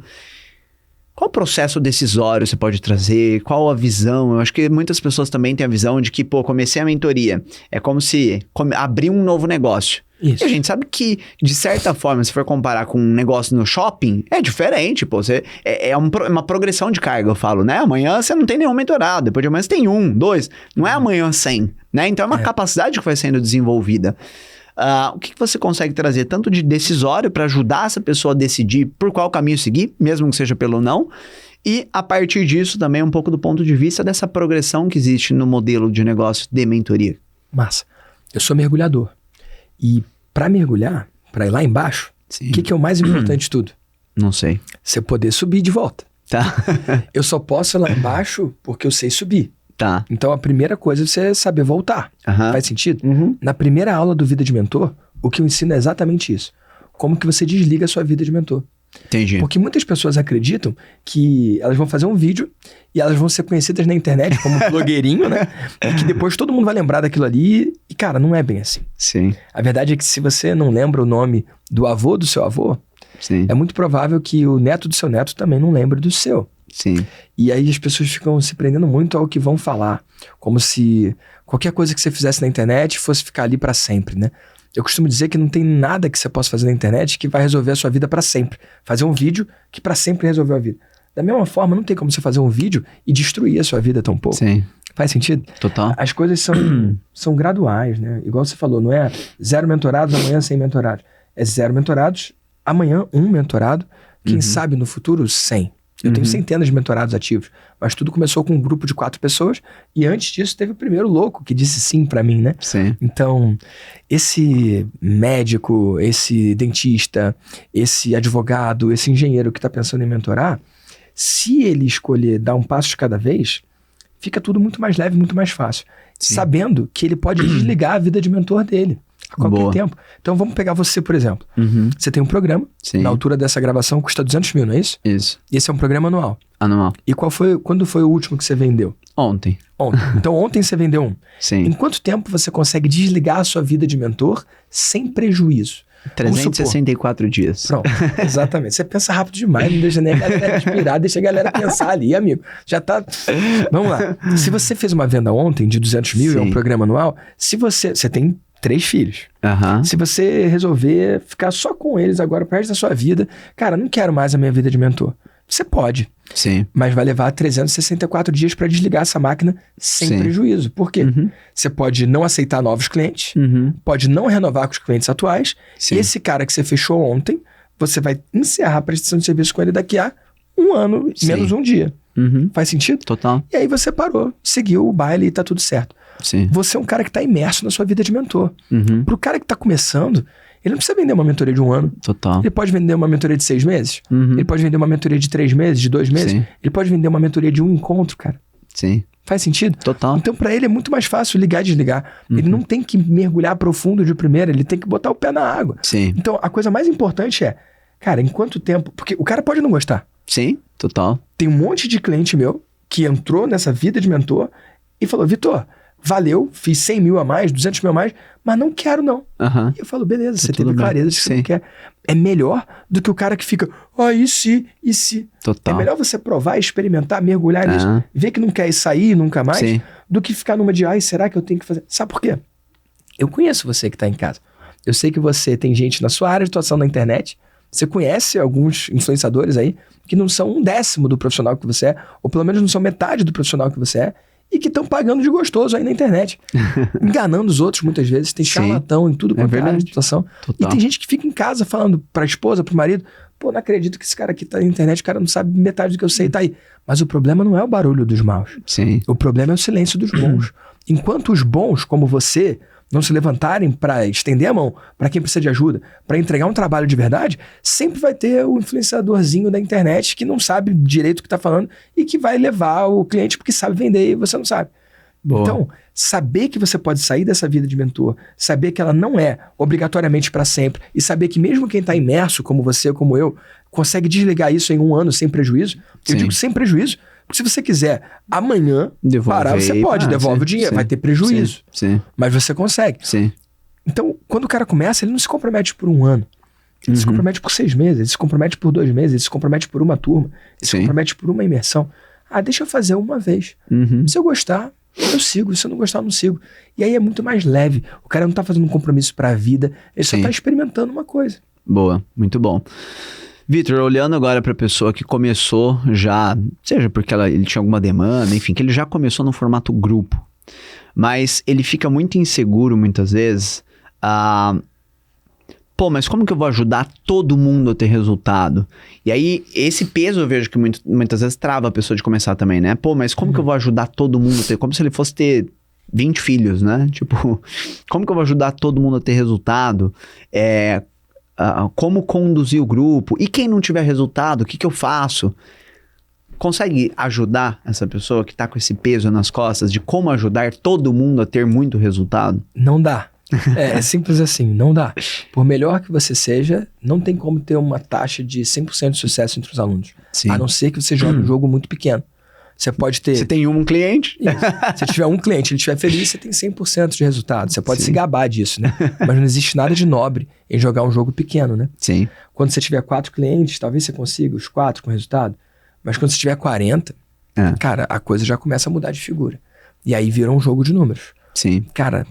Qual processo decisório você pode trazer? Qual a visão? Eu acho que muitas pessoas também têm a visão de que, comecei a mentoria. É como se abrir um novo negócio. Isso. E a gente sabe que, de certa forma, se for comparar com um negócio no shopping, é diferente, é uma progressão de carga, eu falo, né? Amanhã você não tem nenhum mentorado, depois de amanhã você tem 1, 2, não é amanhã 100, né? Então é uma capacidade que vai sendo desenvolvida. O que você consegue trazer tanto de decisório para ajudar essa pessoa a decidir por qual caminho seguir, mesmo que seja pelo não, e a partir disso também um pouco do ponto de vista dessa progressão que existe no modelo de negócio de mentoria? Massa. Eu sou mergulhador. E para mergulhar, para ir lá embaixo, o que é o mais importante de tudo? Não sei. Você poder subir de volta. Tá. Eu só posso ir lá embaixo porque eu sei subir. Tá. Então a primeira coisa é você saber voltar. Faz sentido? Na primeira aula do Vida de Mentor, o que eu ensino é exatamente isso. Como que você desliga a sua vida de mentor. Entendi. Porque muitas pessoas acreditam que elas vão fazer um vídeo e elas vão ser conhecidas na internet como blogueirinho, né? E que depois todo mundo vai lembrar daquilo ali. E, cara, não é bem assim. Sim. A verdade é que se você não lembra o nome do avô do seu avô, sim, é muito provável que o neto do seu neto também não lembre do seu. Sim. E aí as pessoas ficam se prendendo muito ao que vão falar. Como se qualquer coisa que você fizesse na internet fosse ficar ali pra sempre, né? Eu costumo dizer que não tem nada que você possa fazer na internet que vai resolver a sua vida pra sempre. Fazer um vídeo que pra sempre resolveu a vida. Da mesma forma, não tem como você fazer um vídeo e destruir a sua vida tão pouco. Sim. Faz sentido? Total. As coisas são graduais, né? Igual você falou, não é 0 mentorados, amanhã 100 mentorados. É 0 mentorados, Amanhã, um mentorado. Quem sabe no futuro, 100. Eu tenho centenas de mentorados ativos. Mas tudo começou com um grupo de 4 pessoas. E antes disso, teve o primeiro louco que disse sim pra mim, né? Sim. Então, esse médico, esse dentista, esse advogado, esse engenheiro que tá pensando em mentorar, se ele escolher dar um passo de cada vez, fica tudo muito mais leve, muito mais fácil. Sim. Sabendo que ele pode desligar a vida de mentor dele a qualquer tempo. Então vamos pegar você, por exemplo. Você tem um programa, na altura dessa gravação custa 200 mil, não é isso? Isso. E esse é um programa anual. Anual. E quando foi o último que você vendeu? Ontem. Então ontem você vendeu um. Sim. Em quanto tempo você consegue desligar a sua vida de mentor sem prejuízo? 364 dias. Pronto, exatamente. Você pensa rápido demais, não deixa nem a galera respirar, deixa a galera pensar ali, amigo. Já tá... Vamos lá. Se você fez uma venda ontem de 200 mil, é um programa anual, se você tem 3 filhos. Se você resolver ficar só com eles agora pro resto da sua vida, cara, não quero mais a minha vida de mentor. Você pode. Sim. Mas vai levar 364 dias para desligar essa máquina sem prejuízo. Por quê? Você pode não aceitar novos clientes, pode não renovar com os clientes atuais, e esse cara que você fechou ontem, você vai encerrar a prestação de serviço com ele daqui a 1 ano, menos um dia. Faz sentido? Total. E aí você parou, seguiu o baile e tá tudo certo. Sim. Você é um cara que tá imerso na sua vida de mentor. Pro cara que tá começando, ele não precisa vender uma mentoria de 1 ano. Total. Ele pode vender uma mentoria de 6 meses. Ele pode vender uma mentoria de 3 meses, de 2 meses. Sim. Ele pode vender uma mentoria de 1 encontro, cara. Sim. Faz sentido? Total. Então, pra ele é muito mais fácil ligar e desligar. Ele não tem que mergulhar profundo de primeira, ele tem que botar o pé na água. Sim. Então, a coisa mais importante é, cara, em quanto tempo... Porque o cara pode não gostar. Sim, total. Tem um monte de cliente meu que entrou nessa vida de mentor e falou, Vitor, valeu, fiz 100 mil a mais, 200 mil a mais, mas não quero não. E eu falo, beleza, você teve clareza de que você não quer. É melhor do que o cara que fica, e se? Total. É melhor você provar, experimentar, mergulhar nisso, ver que não quer ir sair nunca mais, do que ficar numa de, será que eu tenho que fazer? Sabe por quê? Eu conheço você que tá em casa. Eu sei que você tem gente na sua área de atuação na internet, você conhece alguns influenciadores aí que não são 1/10 do profissional que você é, ou pelo menos não são metade do profissional que você é, e que estão pagando de gostoso aí na internet. Enganando os outros muitas vezes. Tem charlatão em tudo quanto é área de situação. E tem gente que fica em casa falando pra esposa, pro marido, pô, não acredito que esse cara aqui tá na internet, o cara não sabe metade do que eu sei, tá aí. Mas o problema não é o barulho dos maus. O problema é o silêncio dos bons. Enquanto os bons, como você, não se levantarem para estender a mão para quem precisa de ajuda, para entregar um trabalho de verdade, sempre vai ter o influenciadorzinho da internet que não sabe direito o que está falando e que vai levar o cliente porque sabe vender e você não sabe. Boa. Então, saber que você pode sair dessa vida de mentor, saber que ela não é obrigatoriamente para sempre e saber que mesmo quem está imerso, como você, como eu, consegue desligar isso em 1 ano sem prejuízo. Eu digo sem prejuízo, porque se você quiser amanhã parar, você pode, devolve o dinheiro, vai ter prejuízo. Mas você consegue. Então, quando o cara começa, ele não se compromete por 1 ano. Ele se compromete por 6 meses, ele se compromete por 2 meses, ele se compromete por uma turma, ele se compromete por uma imersão. Deixa eu fazer uma vez. Se eu gostar, eu sigo. Se eu não gostar, eu não sigo. E aí é muito mais leve. O cara não tá fazendo um compromisso pra vida, ele só tá experimentando uma coisa. Boa, muito bom. Vitor, olhando agora para a pessoa que começou já, seja porque ele tinha alguma demanda, enfim, que ele já começou no formato grupo, mas ele fica muito inseguro muitas vezes, mas como que eu vou ajudar todo mundo a ter resultado? E aí, esse peso eu vejo que muitas vezes trava a pessoa de começar também, né? Mas como que eu vou ajudar todo mundo a ter? Como se ele fosse ter 20 filhos, né? Tipo, como que eu vou ajudar todo mundo a ter resultado? Como conduzir o grupo? E quem não tiver resultado, o que eu faço? Consegue ajudar essa pessoa que tá com esse peso nas costas de como ajudar todo mundo a ter muito resultado? Não dá. É simples assim, não dá. Por melhor que você seja, não tem como ter uma taxa de 100% de sucesso entre os alunos. A não ser que você jogue um jogo muito pequeno. Você pode ter... Você tem um cliente? Se tiver um cliente, ele estiver feliz, você tem 100% de resultado. Você pode se gabar disso, né? Mas não existe nada de nobre em jogar um jogo pequeno, né? Quando você tiver 4 clientes, talvez você consiga os 4 com resultado. Mas quando você tiver 40, cara, a coisa já começa a mudar de figura. E aí vira um jogo de números. Cara,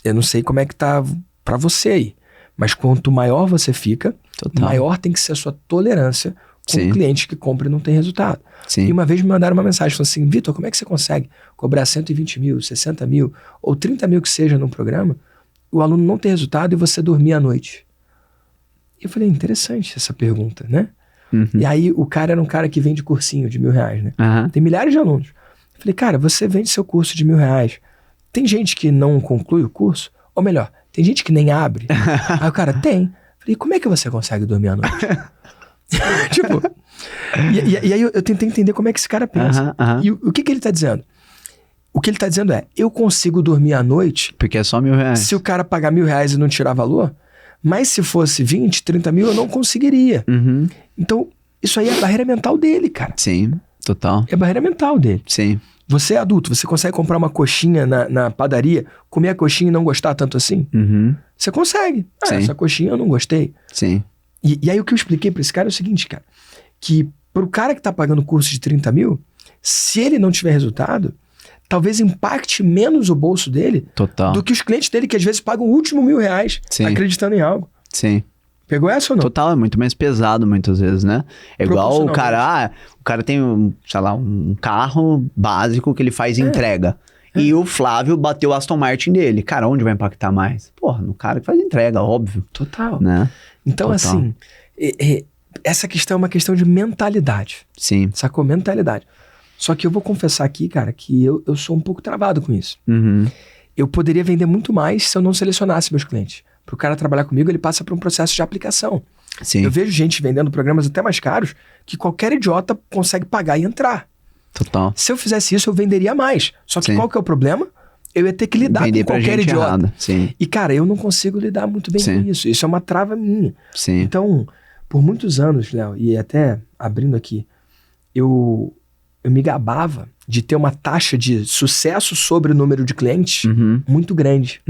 eu não sei como é que tá pra você aí. Mas quanto maior você fica, maior tem que ser a sua tolerância com clientes que compram e não tem resultado. E uma vez me mandaram uma mensagem, falando assim, Vitor, como é que você consegue cobrar 120 mil, 60 mil ou 30 mil que seja num programa, o aluno não ter resultado e você dormir à noite? E eu falei, interessante essa pergunta, né? E aí o cara era um cara que vende cursinho de R$1.000, né? Tem milhares de alunos. Eu falei, cara, você vende seu curso de R$1.000. Tem gente que não conclui o curso? Ou melhor, tem gente que nem abre? Aí o cara, tem. Eu falei, como é que você consegue dormir à noite? Tipo, e aí eu tentei entender como é que esse cara pensa. E o que ele tá dizendo? O que ele tá dizendo é, eu consigo dormir à noite... Porque é só R$1.000. Se o cara pagar R$1.000 e não tirar valor, mas se fosse 20, 30 mil, eu não conseguiria. Então, isso aí é a barreira mental dele, cara. Sim, total. É a barreira mental dele. Sim. Você é adulto, você consegue comprar uma coxinha na padaria, comer a coxinha e não gostar tanto assim? Você consegue. Essa coxinha eu não gostei. Sim. E aí o que eu expliquei pra esse cara é o seguinte, cara. Que pro cara que tá pagando curso de 30 mil, se ele não tiver resultado, talvez impacte menos o bolso dele do que os clientes dele, que às vezes pagam o último R$1.000 acreditando em algo. Sim. Pegou essa ou não? Total, é muito mais pesado muitas vezes, né? É igual o cara tem, sei lá, um carro básico que ele faz entrega. E o Flávio bateu o Aston Martin dele. Cara, onde vai impactar mais? Porra, no cara que faz entrega, óbvio. Total. Né? Então, assim, essa questão é uma questão de mentalidade. Sim. Sacou? Mentalidade. Só que eu vou confessar aqui, cara, que eu sou um pouco travado com isso. Eu poderia vender muito mais se eu não selecionasse meus clientes. Para o cara trabalhar comigo, ele passa por um processo de aplicação. Sim. Eu vejo gente vendendo programas até mais caros que qualquer idiota consegue pagar e entrar. Total. Se eu fizesse isso, eu venderia mais. Só que qual que é o problema? Eu ia ter que lidar com qualquer idiota. Sim. E, cara, eu não consigo lidar muito bem com isso. Isso é uma trava minha. Sim. Então, por muitos anos, Léo, e até abrindo aqui, eu me gabava de ter uma taxa de sucesso sobre o número de clientes muito grande.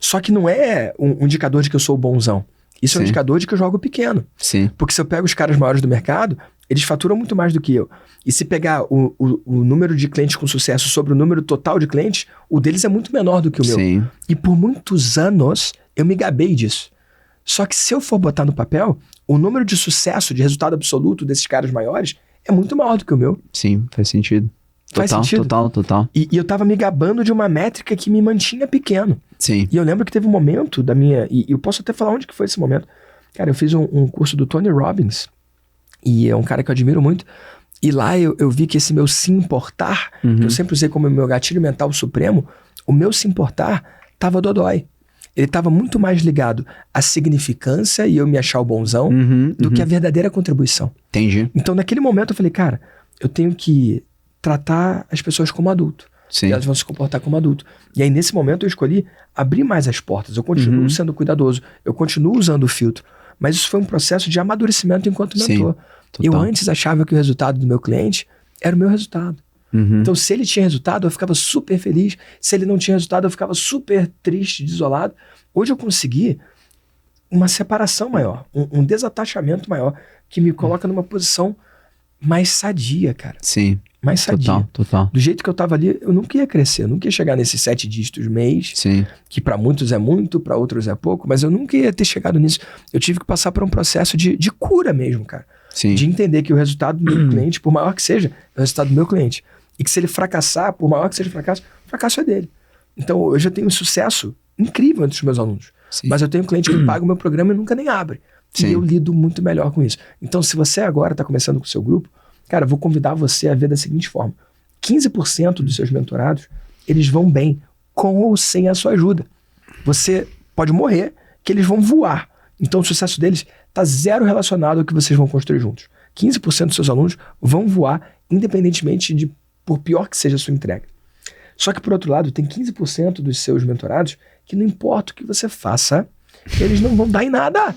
Só que não é um indicador de que eu sou bonzão. Isso é um indicador de que eu jogo pequeno. Sim. Porque se eu pego os caras maiores do mercado, eles faturam muito mais do que eu. E se pegar o número de clientes com sucesso sobre o número total de clientes, o deles é muito menor do que o meu. Sim. E por muitos anos, eu me gabei disso. Só que se eu for botar no papel, o número de sucesso, de resultado absoluto desses caras maiores é muito maior do que o meu. Sim, faz sentido. Faz sentido? Total. E eu tava me gabando de uma métrica que me mantinha pequeno. Sim. E eu lembro que teve um momento da minha... E eu posso até falar onde que foi esse momento. Cara, eu fiz um curso do Tony Robbins. E é um cara que eu admiro muito. E lá eu vi que esse meu se importar, que eu sempre usei como meu gatilho mental supremo, o meu se importar tava dodói. Ele tava muito mais ligado à significância e eu me achar o bonzão do que a verdadeira contribuição. Entendi. Então, naquele momento, eu falei, cara, eu tenho que tratar as pessoas como adulto. Sim. E elas vão se comportar como adulto. E aí, nesse momento, eu escolhi abrir mais as portas. Eu continuo sendo cuidadoso. Eu continuo usando o filtro. Mas isso foi um processo de amadurecimento enquanto mentor. Eu antes achava que o resultado do meu cliente era o meu resultado. Então, se ele tinha resultado, eu ficava super feliz. Se ele não tinha resultado, eu ficava super triste, desolado. Hoje eu consegui uma separação maior, um desatachamento maior, que me coloca numa posição mais sadia, cara. Sim. Mais sadia. Total. Do jeito que eu tava ali, eu nunca ia crescer, eu nunca ia chegar nesses 7 dígitos mês, que para muitos é muito, para outros é pouco, mas eu nunca ia ter chegado nisso. Eu tive que passar por um processo de cura mesmo, cara. Sim. De entender que o resultado do meu cliente, por maior que seja, é o resultado do meu cliente. E que se ele fracassar, por maior que seja o fracasso é dele. Então, hoje eu tenho um sucesso incrível entre os meus alunos. Sim. Mas eu tenho um cliente que paga o meu programa e nunca nem abre. Sim. E eu lido muito melhor com isso. Então, se você agora está começando com o seu grupo, cara, eu vou convidar você a ver da seguinte forma. 15% dos seus mentorados, eles vão bem, com ou sem a sua ajuda. Você pode morrer, que eles vão voar. Então, o sucesso deles está zero relacionado ao que vocês vão construir juntos. 15% dos seus alunos vão voar, independentemente de, por pior que seja a sua entrega. Só que, por outro lado, tem 15% dos seus mentorados que não importa o que você faça, eles não vão dar em nada.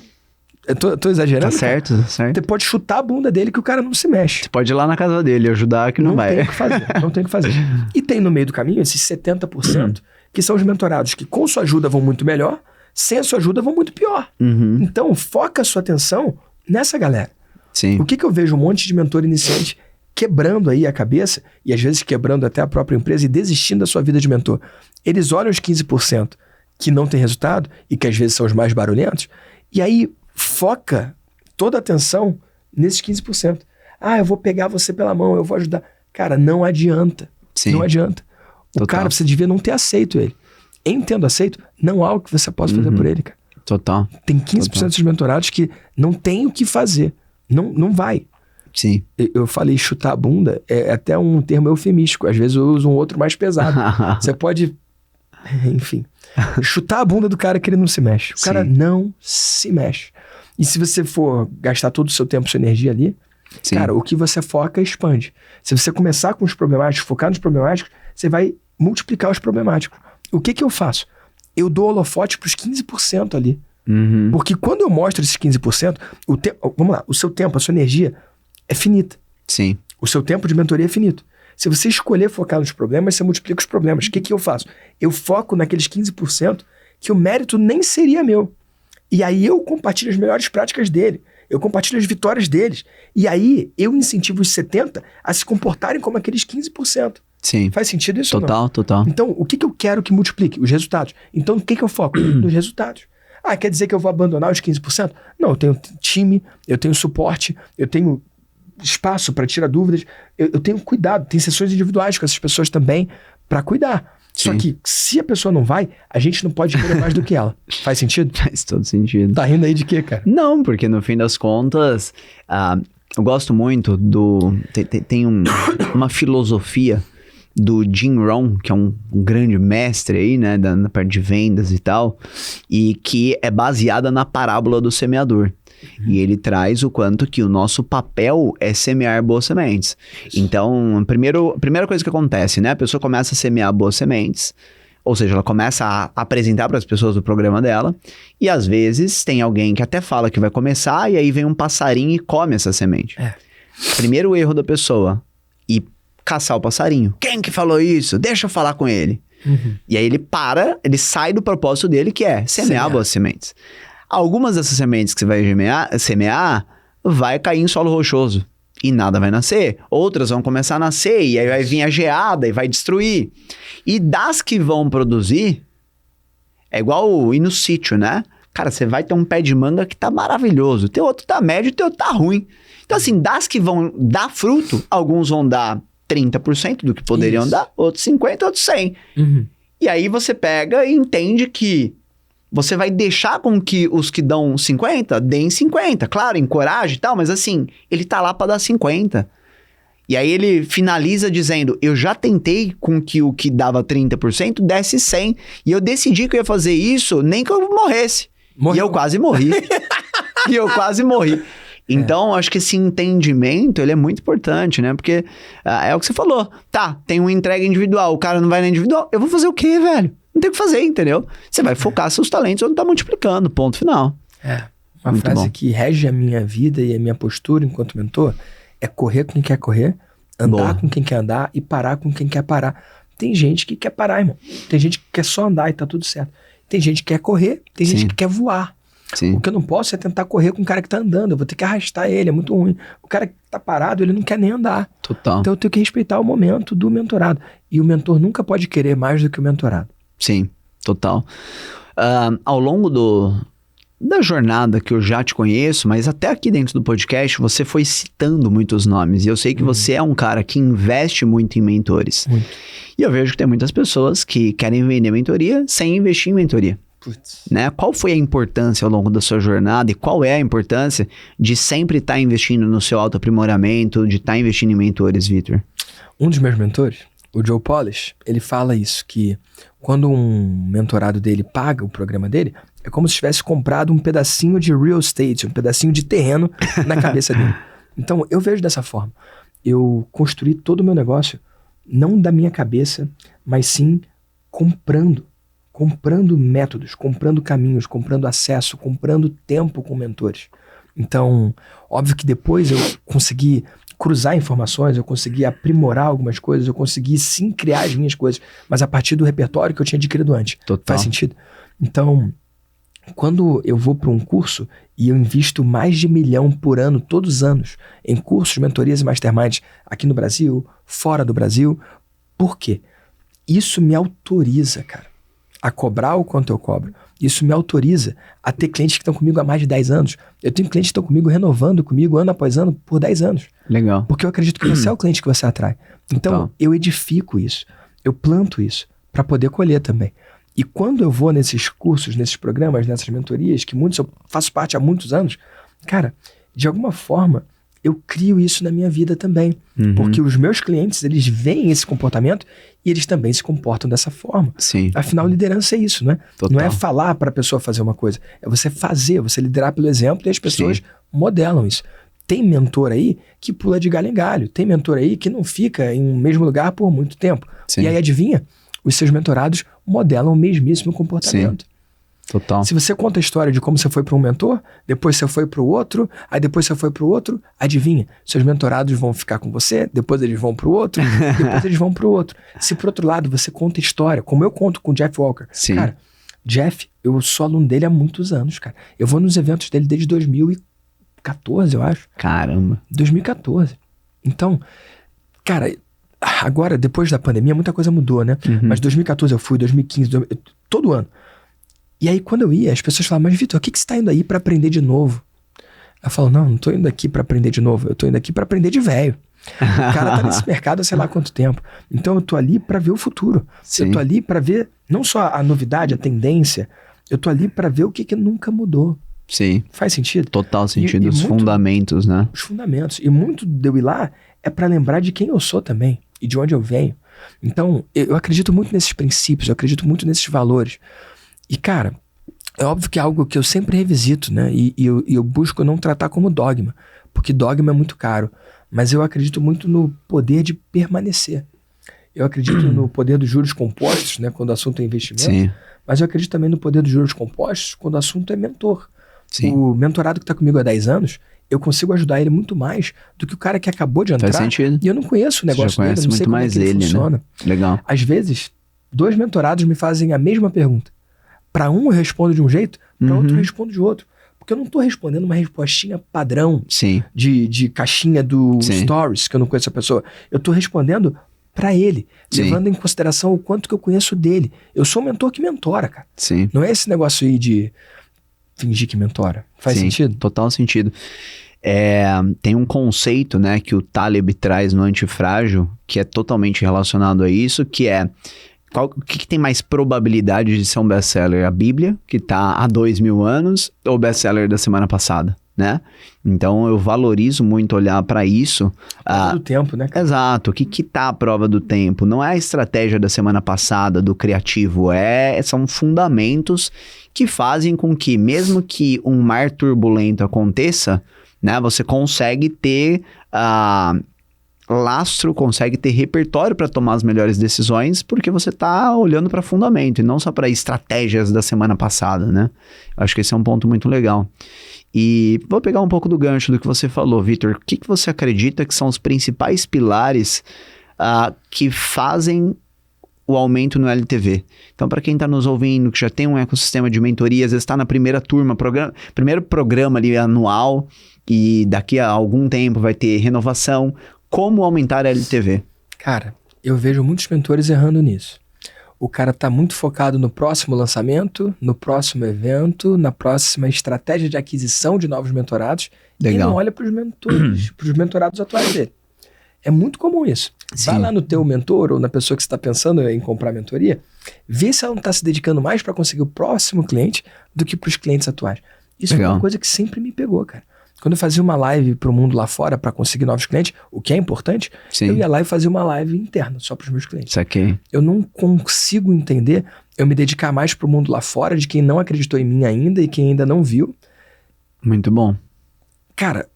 Eu tô exagerando? Tá certo. Você pode chutar a bunda dele que o cara não se mexe. Você pode ir lá na casa dele ajudar que não vai. Não tem o que fazer. E tem no meio do caminho esses 70% que são os mentorados que com sua ajuda vão muito melhor, sem a sua ajuda vão muito pior. Então foca a sua atenção nessa galera. Sim. O que eu vejo um monte de mentor iniciante quebrando aí a cabeça, e às vezes quebrando até a própria empresa e desistindo da sua vida de mentor. Eles olham os 15% que não tem resultado e que às vezes são os mais barulhentos, e aí foca toda a atenção nesses 15%. Ah, eu vou pegar você pela mão, eu vou ajudar. Cara, não adianta. Sim. Não adianta. O Total. cara, você devia não ter aceito ele. Em tendo aceito, não há o que você possa fazer por ele, cara. Total. Tem 15% dos mentorados que não tem o que fazer. Não vai. Sim. Eu falei chutar a bunda, é até um termo eufemístico. Às vezes eu uso um outro mais pesado. Você pode, enfim, chutar a bunda do cara que ele não se mexe. O cara não se mexe. E se você for gastar todo o seu tempo, sua energia ali, cara, o que você foca expande. Se você começar com os problemáticos, focar nos problemáticos, você vai multiplicar os problemáticos. O que eu faço? Eu dou holofote para os 15% ali. Porque quando eu mostro esses 15%, vamos lá, o seu tempo, a sua energia é finita. Sim. O seu tempo de mentoria é finito. Se você escolher focar nos problemas, você multiplica os problemas. O que eu faço? Eu foco naqueles 15% que o mérito nem seria meu. E aí eu compartilho as melhores práticas dele. Eu compartilho as vitórias deles. E aí eu incentivo os 70% a se comportarem como aqueles 15%. Sim. Faz sentido isso ou não? Total, total. Então, o que eu quero que multiplique? Os resultados. Então, o que eu foco? Nos resultados. Ah, quer dizer que eu vou abandonar os 15%? Não, eu tenho time, eu tenho suporte, eu tenho espaço para tirar dúvidas, eu tenho cuidado, tem sessões individuais com essas pessoas também para cuidar. Sim. Só que se a pessoa não vai, a gente não pode querer mais do que ela. Faz sentido? Faz todo sentido. Tá rindo aí de quê, cara? Não, porque no fim das contas, eu gosto muito tem uma filosofia do Jim Rohn, que é um grande mestre aí, né, na parte de vendas e tal, e que é baseada na parábola do semeador. E ele traz o quanto que o nosso papel é semear boas sementes. Então, primeira coisa que acontece, né? A pessoa começa a semear boas sementes, ou seja, ela começa a apresentar para as pessoas o programa dela, e às vezes tem alguém que até fala que vai começar, e aí vem um passarinho e come essa semente. Primeiro erro da pessoa, e caçar o passarinho. Quem que falou isso? Deixa eu falar com ele. E aí ele sai do propósito dele, que é semear boas sementes. Algumas dessas sementes que você vai semear vai cair em solo rochoso e nada vai nascer. Outras vão começar a nascer e aí vai vir a geada e vai destruir. E das que vão produzir, é igual ir no sítio, né? Cara, você vai ter um pé de manga que tá maravilhoso, teu outro tá médio e teu outro tá ruim. Então assim, das que vão dar fruto, alguns vão dar 30% do que poderiam dar, outros 50%, outros 100%. E aí você pega e entende que você vai deixar com que os que dão 50, deem 50. Claro, encoraje e tal, mas assim, ele tá lá para dar 50. E aí ele finaliza dizendo, eu já tentei com que o que dava 30% desse 100. E eu decidi que eu ia fazer isso nem que eu morresse. Morreu. E eu quase morri. Então, acho que esse entendimento, ele é muito importante, né? Porque é o que você falou. Tá, tem uma entrega individual, o cara não vai na individual. Eu vou fazer o quê, velho? Não tem o que fazer, entendeu? Você vai focar seus talentos onde tá multiplicando, ponto final. Uma muito frase que rege a minha vida e a minha postura enquanto mentor é correr com quem quer correr, andar com quem quer andar e parar com quem quer parar. Tem gente que quer parar, irmão. Tem gente que quer só andar e tá tudo certo. Tem gente que quer correr, tem gente que quer voar. O que eu não posso é tentar correr com o cara que tá andando. Eu vou ter que arrastar ele, é muito ruim. O cara que tá parado, ele não quer nem andar. Total. Então eu tenho que respeitar o momento do mentorado. E o mentor nunca pode querer mais do que o mentorado. Sim, total. Ao longo da jornada que eu já te conheço, mas até aqui dentro do podcast, você foi citando muitos nomes. E eu sei que você é um cara que investe muito em mentores. Muito. E eu vejo que tem muitas pessoas que querem vender mentoria sem investir em mentoria. Né? Qual foi a importância ao longo da sua jornada e qual é a importância de sempre estar investindo no seu autoaprimoramento, de estar investindo em mentores, Vitor? Um dos meus mentores, o Joe Polish, ele fala isso, que quando um mentorado dele paga o programa dele, é como se tivesse comprado um pedacinho de real estate, um pedacinho de terreno na cabeça dele. Então, eu vejo dessa forma. Eu construí todo o meu negócio, não da minha cabeça, mas sim comprando métodos, comprando caminhos, comprando acesso, comprando tempo com mentores. Então, óbvio que depois eu consegui cruzar informações, eu consegui aprimorar algumas coisas, eu consegui sim criar as minhas coisas, mas a partir do repertório que eu tinha adquirido antes. Total. Faz sentido? Então, quando eu vou para um curso e eu invisto mais de 1 milhão por ano, todos os anos, em cursos, mentorias e masterminds aqui no Brasil, fora do Brasil, por quê? Isso me autoriza, cara, a cobrar o quanto eu cobro. Isso me autoriza a ter clientes que estão comigo há mais de 10 anos. Eu tenho clientes que estão comigo, renovando comigo ano após ano por 10 anos. Legal. Porque eu acredito que você é o cliente que você atrai. Então, eu edifico isso. Eu planto isso para poder colher também. E quando eu vou nesses cursos, nesses programas, nessas mentorias, que muitos eu faço parte há muitos anos, cara, de alguma forma, eu crio isso na minha vida também. Porque os meus clientes, eles veem esse comportamento e eles também se comportam dessa forma. Sim. Afinal, liderança é isso, né? Total. Não é falar para a pessoa fazer uma coisa, é você fazer, você liderar pelo exemplo e as pessoas modelam isso. Tem mentor aí que pula de galho em galho. Tem mentor aí que não fica em um mesmo lugar por muito tempo. Sim. E aí, adivinha? Os seus mentorados modelam o mesmíssimo comportamento. Sim. Total. Se você conta a história de como você foi para um mentor, depois você foi para o outro, aí depois você foi para o outro, adivinha? Seus mentorados vão ficar com você, depois eles vão para o outro, depois eles vão para o outro. Se por outro lado você conta história, como eu conto com o Jeff Walker. Sim. Cara, Jeff, eu sou aluno dele há muitos anos, cara. Eu vou nos eventos dele desde 2014, eu acho. Caramba. 2014. Então, cara, agora, depois da pandemia, muita coisa mudou, né? Mas 2014 eu fui, 2015, todo ano. E aí, quando eu ia, as pessoas falavam, mas Vitor, o que você tá indo aí pra aprender de novo? Eu falo, não tô indo aqui pra aprender de novo, eu tô indo aqui pra aprender de velho. O cara tá nesse mercado há sei lá quanto tempo. Então eu tô ali pra ver o futuro. Sim. Eu tô ali pra ver não só a novidade, a tendência, eu tô ali pra ver o que nunca mudou. Sim. Faz sentido? Total sentido. E Os muito, fundamentos, né? Os fundamentos. E muito de eu ir lá é pra lembrar de quem eu sou também e de onde eu venho. Então, eu acredito muito nesses princípios, eu acredito muito nesses valores. E, cara, é óbvio que é algo que eu sempre revisito, né? E eu busco não tratar como dogma, porque dogma é muito caro. Mas eu acredito muito no poder de permanecer. Eu acredito no poder dos juros compostos, né? Quando o assunto é investimento. Sim. Mas eu acredito também no poder dos juros compostos quando o assunto é mentor. Sim. O mentorado que está comigo há 10 anos, eu consigo ajudar ele muito mais do que o cara que acabou de entrar. Faz sentido. E eu não conheço o negócio dele, eu não sei como é que ele funciona. Né? Legal. Às vezes, 2 mentorados me fazem a mesma pergunta. Para um eu respondo de um jeito, para outro eu respondo de outro. Porque eu não tô respondendo uma respostinha padrão de caixinha do Stories, que eu não conheço a pessoa. Eu tô respondendo para ele, levando em consideração o quanto que eu conheço dele. Eu sou um mentor que mentora, cara. Sim. Não é esse negócio aí de fingir que mentora. Faz sentido? Total sentido. Tem um conceito, né, que o Taleb traz no Antifrágil, que é totalmente relacionado a isso, que é o que tem mais probabilidade de ser um best-seller? A Bíblia, que está há 2000 anos, ou o best-seller da semana passada, né? Então, eu valorizo muito olhar para isso. A prova do tempo, né, cara? Exato. O que tá a prova do tempo? Não é a estratégia da semana passada, do criativo. São fundamentos que fazem com que, mesmo que um mar turbulento aconteça, né? Você consegue ter lastro, consegue ter repertório para tomar as melhores decisões, porque você tá olhando para fundamento e não só para estratégias da semana passada, né? Eu acho que esse é um ponto muito legal. E vou pegar um pouco do gancho do que você falou, Vitor. O que você acredita que são os principais pilares que fazem o aumento no LTV? Então, para quem está nos ouvindo, que já tem um ecossistema de mentoria, às vezes está na primeira turma, primeiro programa ali anual, e daqui a algum tempo vai ter renovação. Como aumentar a LTV? Cara, eu vejo muitos mentores errando nisso. O cara tá muito focado no próximo lançamento, no próximo evento, na próxima estratégia de aquisição de novos mentorados. Legal. E não olha para os mentores, para os mentorados atuais dele. É muito comum isso. Sim. Vai lá no teu mentor ou na pessoa que você está pensando em comprar mentoria, vê se ela não está se dedicando mais para conseguir o próximo cliente do que para os clientes atuais. Isso é uma coisa que sempre me pegou, cara. Quando eu fazia uma live pro mundo lá fora para conseguir novos clientes, o que é importante, eu ia lá e fazia uma live interna só pros meus clientes. Saquei. Eu não consigo entender eu me dedicar mais pro mundo lá fora, de quem não acreditou em mim ainda e quem ainda não viu. Muito bom. Cara,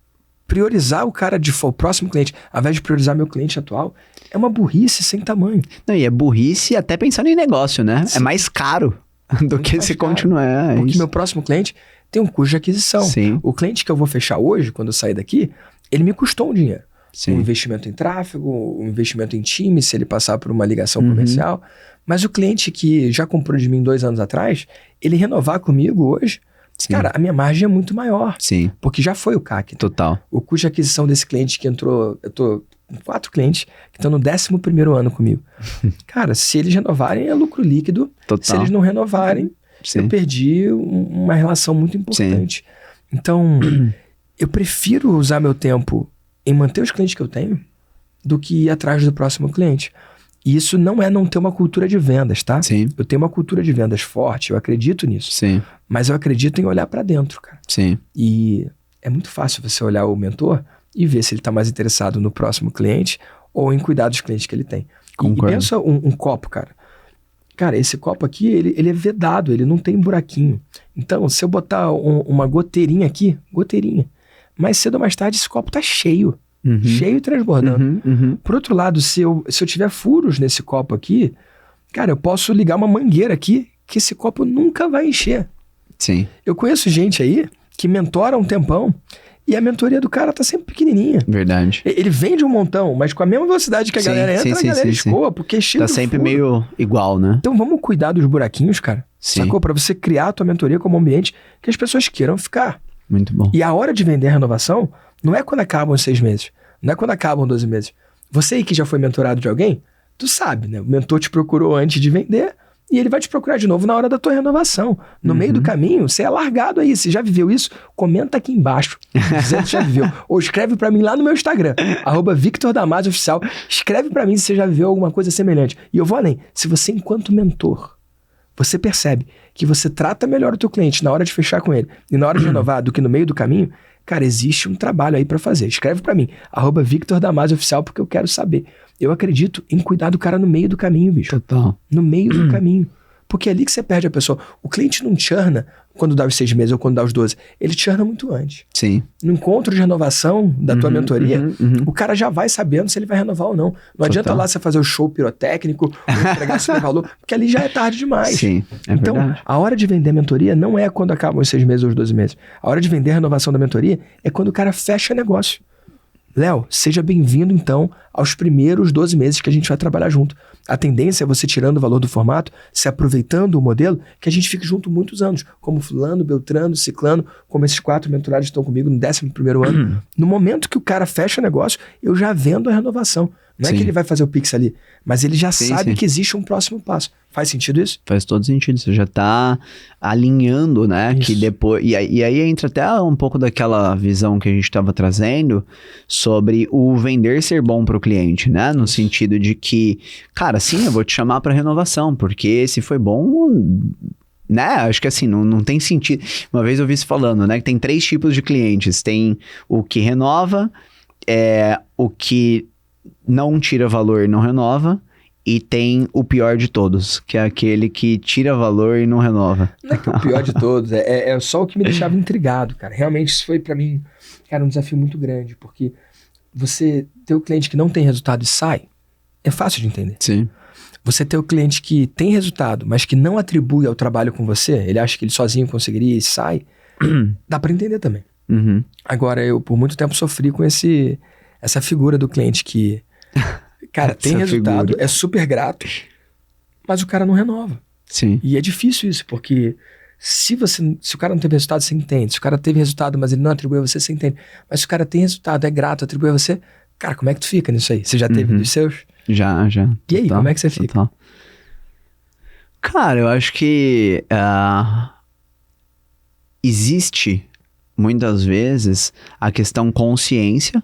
priorizar o cara o próximo cliente, ao invés de priorizar meu cliente atual, é uma burrice sem tamanho. Não, e é burrice até pensando em negócio, né? Sim. É mais caro do muito que se continuar. Porque meu próximo cliente tem um custo de aquisição. Sim. O cliente que eu vou fechar hoje, quando eu sair daqui, ele me custou um dinheiro. Sim. Um investimento em tráfego, um investimento em time, se ele passar por uma ligação comercial. Mas o cliente que já comprou de mim 2 anos atrás, ele renovar comigo hoje, cara, a minha margem é muito maior. Sim. Porque já foi o CAC. Total. O custo de aquisição desse cliente que entrou... Eu tô com 4 clientes que estão no 11º ano comigo. Cara, se eles renovarem, é lucro líquido. Total. Se eles não renovarem... Sim. Eu perdi uma relação muito importante. Sim. Então, eu prefiro usar meu tempo em manter os clientes que eu tenho do que ir atrás do próximo cliente. E isso não é não ter uma cultura de vendas, tá? Sim. Eu tenho uma cultura de vendas forte, eu acredito nisso. Sim. Mas eu acredito em olhar pra dentro, cara. Sim. E é muito fácil você olhar o mentor e ver se ele tá mais interessado no próximo cliente ou em cuidar dos clientes que ele tem. E pensa um copo, cara. Cara, esse copo aqui, ele é vedado, ele não tem buraquinho. Então, se eu botar uma goteirinha aqui, mais cedo ou mais tarde esse copo tá cheio. Cheio e transbordando. Por outro lado, se eu tiver furos nesse copo aqui, cara, eu posso ligar uma mangueira aqui que esse copo nunca vai encher. Sim. Eu conheço gente aí que mentora há um tempão e a mentoria do cara tá sempre pequenininha. Verdade. Ele vende um montão, mas com a mesma velocidade que a galera entra, a galera escoa, porque é cheio tá de sempre furo. meio igual, né? Então vamos cuidar dos buraquinhos, cara. Sim. Sacou? Pra você criar a tua mentoria como um ambiente que as pessoas queiram ficar. Muito bom. E a hora de vender a renovação não é quando acabam os 6 meses. Não é quando acabam 12 meses. Você aí que já foi mentorado de alguém, tu sabe, né? O mentor te procurou antes de vender e ele vai te procurar de novo na hora da tua renovação. No meio do caminho, você é largado aí. Você já viveu isso? Comenta aqui embaixo. Dizendo que já viveu. Ou escreve pra mim lá no meu Instagram, @VictorDamasioOficial. Escreve pra mim se você já viveu alguma coisa semelhante. E eu vou além. Se você, enquanto mentor, você percebe que você trata melhor o teu cliente na hora de fechar com ele e na hora de renovar do que no meio do caminho, cara, existe um trabalho aí pra fazer. Escreve pra mim, @VictorDamasioOficial, porque eu quero saber. Eu acredito em cuidar do cara no meio do caminho, bicho. Total. No meio do caminho. Porque é ali que você perde a pessoa. O cliente não churna quando dá os 6 meses ou quando dá os 12. Ele churna muito antes. Sim. No encontro de renovação da tua mentoria, o cara já vai sabendo se ele vai renovar ou não. Não adianta lá você fazer o show pirotécnico ou entregar super valor, porque ali já é tarde demais. Sim, então, verdade. a hora de vender a mentoria não é quando acabam os 6 meses ou os 12 meses. A hora de vender a renovação da mentoria é quando o cara fecha negócio. Léo, seja bem-vindo, então, aos primeiros 12 meses que a gente vai trabalhar junto. A tendência é você tirando o valor do formato, se aproveitando o modelo, que a gente fique junto muitos anos, como fulano, beltrano, ciclano, como esses 4 mentorados que estão comigo no 11º ano. No momento que o cara fecha o negócio, eu já vendo a renovação. Não é que ele vai fazer o Pix ali, mas ele já sabe que existe um próximo passo. Faz sentido isso? Faz todo sentido. Você já tá alinhando, né? Isso. Que depois, e aí entra até um pouco daquela visão que a gente estava trazendo sobre o vender ser bom para o cliente, né? No sentido de que, cara, sim, eu vou te chamar para renovação, porque se foi bom, né? Acho que assim, não tem sentido. Uma vez eu vi isso falando, né? Que tem 3 tipos de clientes. Tem o que renova, o que não tira valor e não renova, e tem o pior de todos, que é aquele que tira valor e não renova. Não é que é o pior de todos, é só o que me deixava intrigado, cara. Realmente isso foi pra mim, cara, um desafio muito grande, porque você ter o cliente que não tem resultado e sai, é fácil de entender. Sim. Você ter o cliente que tem resultado, mas que não atribui ao trabalho com você, ele acha que ele sozinho conseguiria e sai, dá pra entender também. Agora, eu por muito tempo sofri com essa figura do cliente que, cara, tem resultado, é super grato, mas o cara não renova. Sim. E é difícil isso, porque se o cara não teve resultado, você entende. Se o cara teve resultado, mas ele não atribui a você, você entende. Mas se o cara tem resultado, é grato, atribui a você, cara, como é que tu fica nisso aí? Você já teve dos seus? Já. E aí, como é que você fica? Total. Cara, eu acho que existe, muitas vezes, a questão consciência,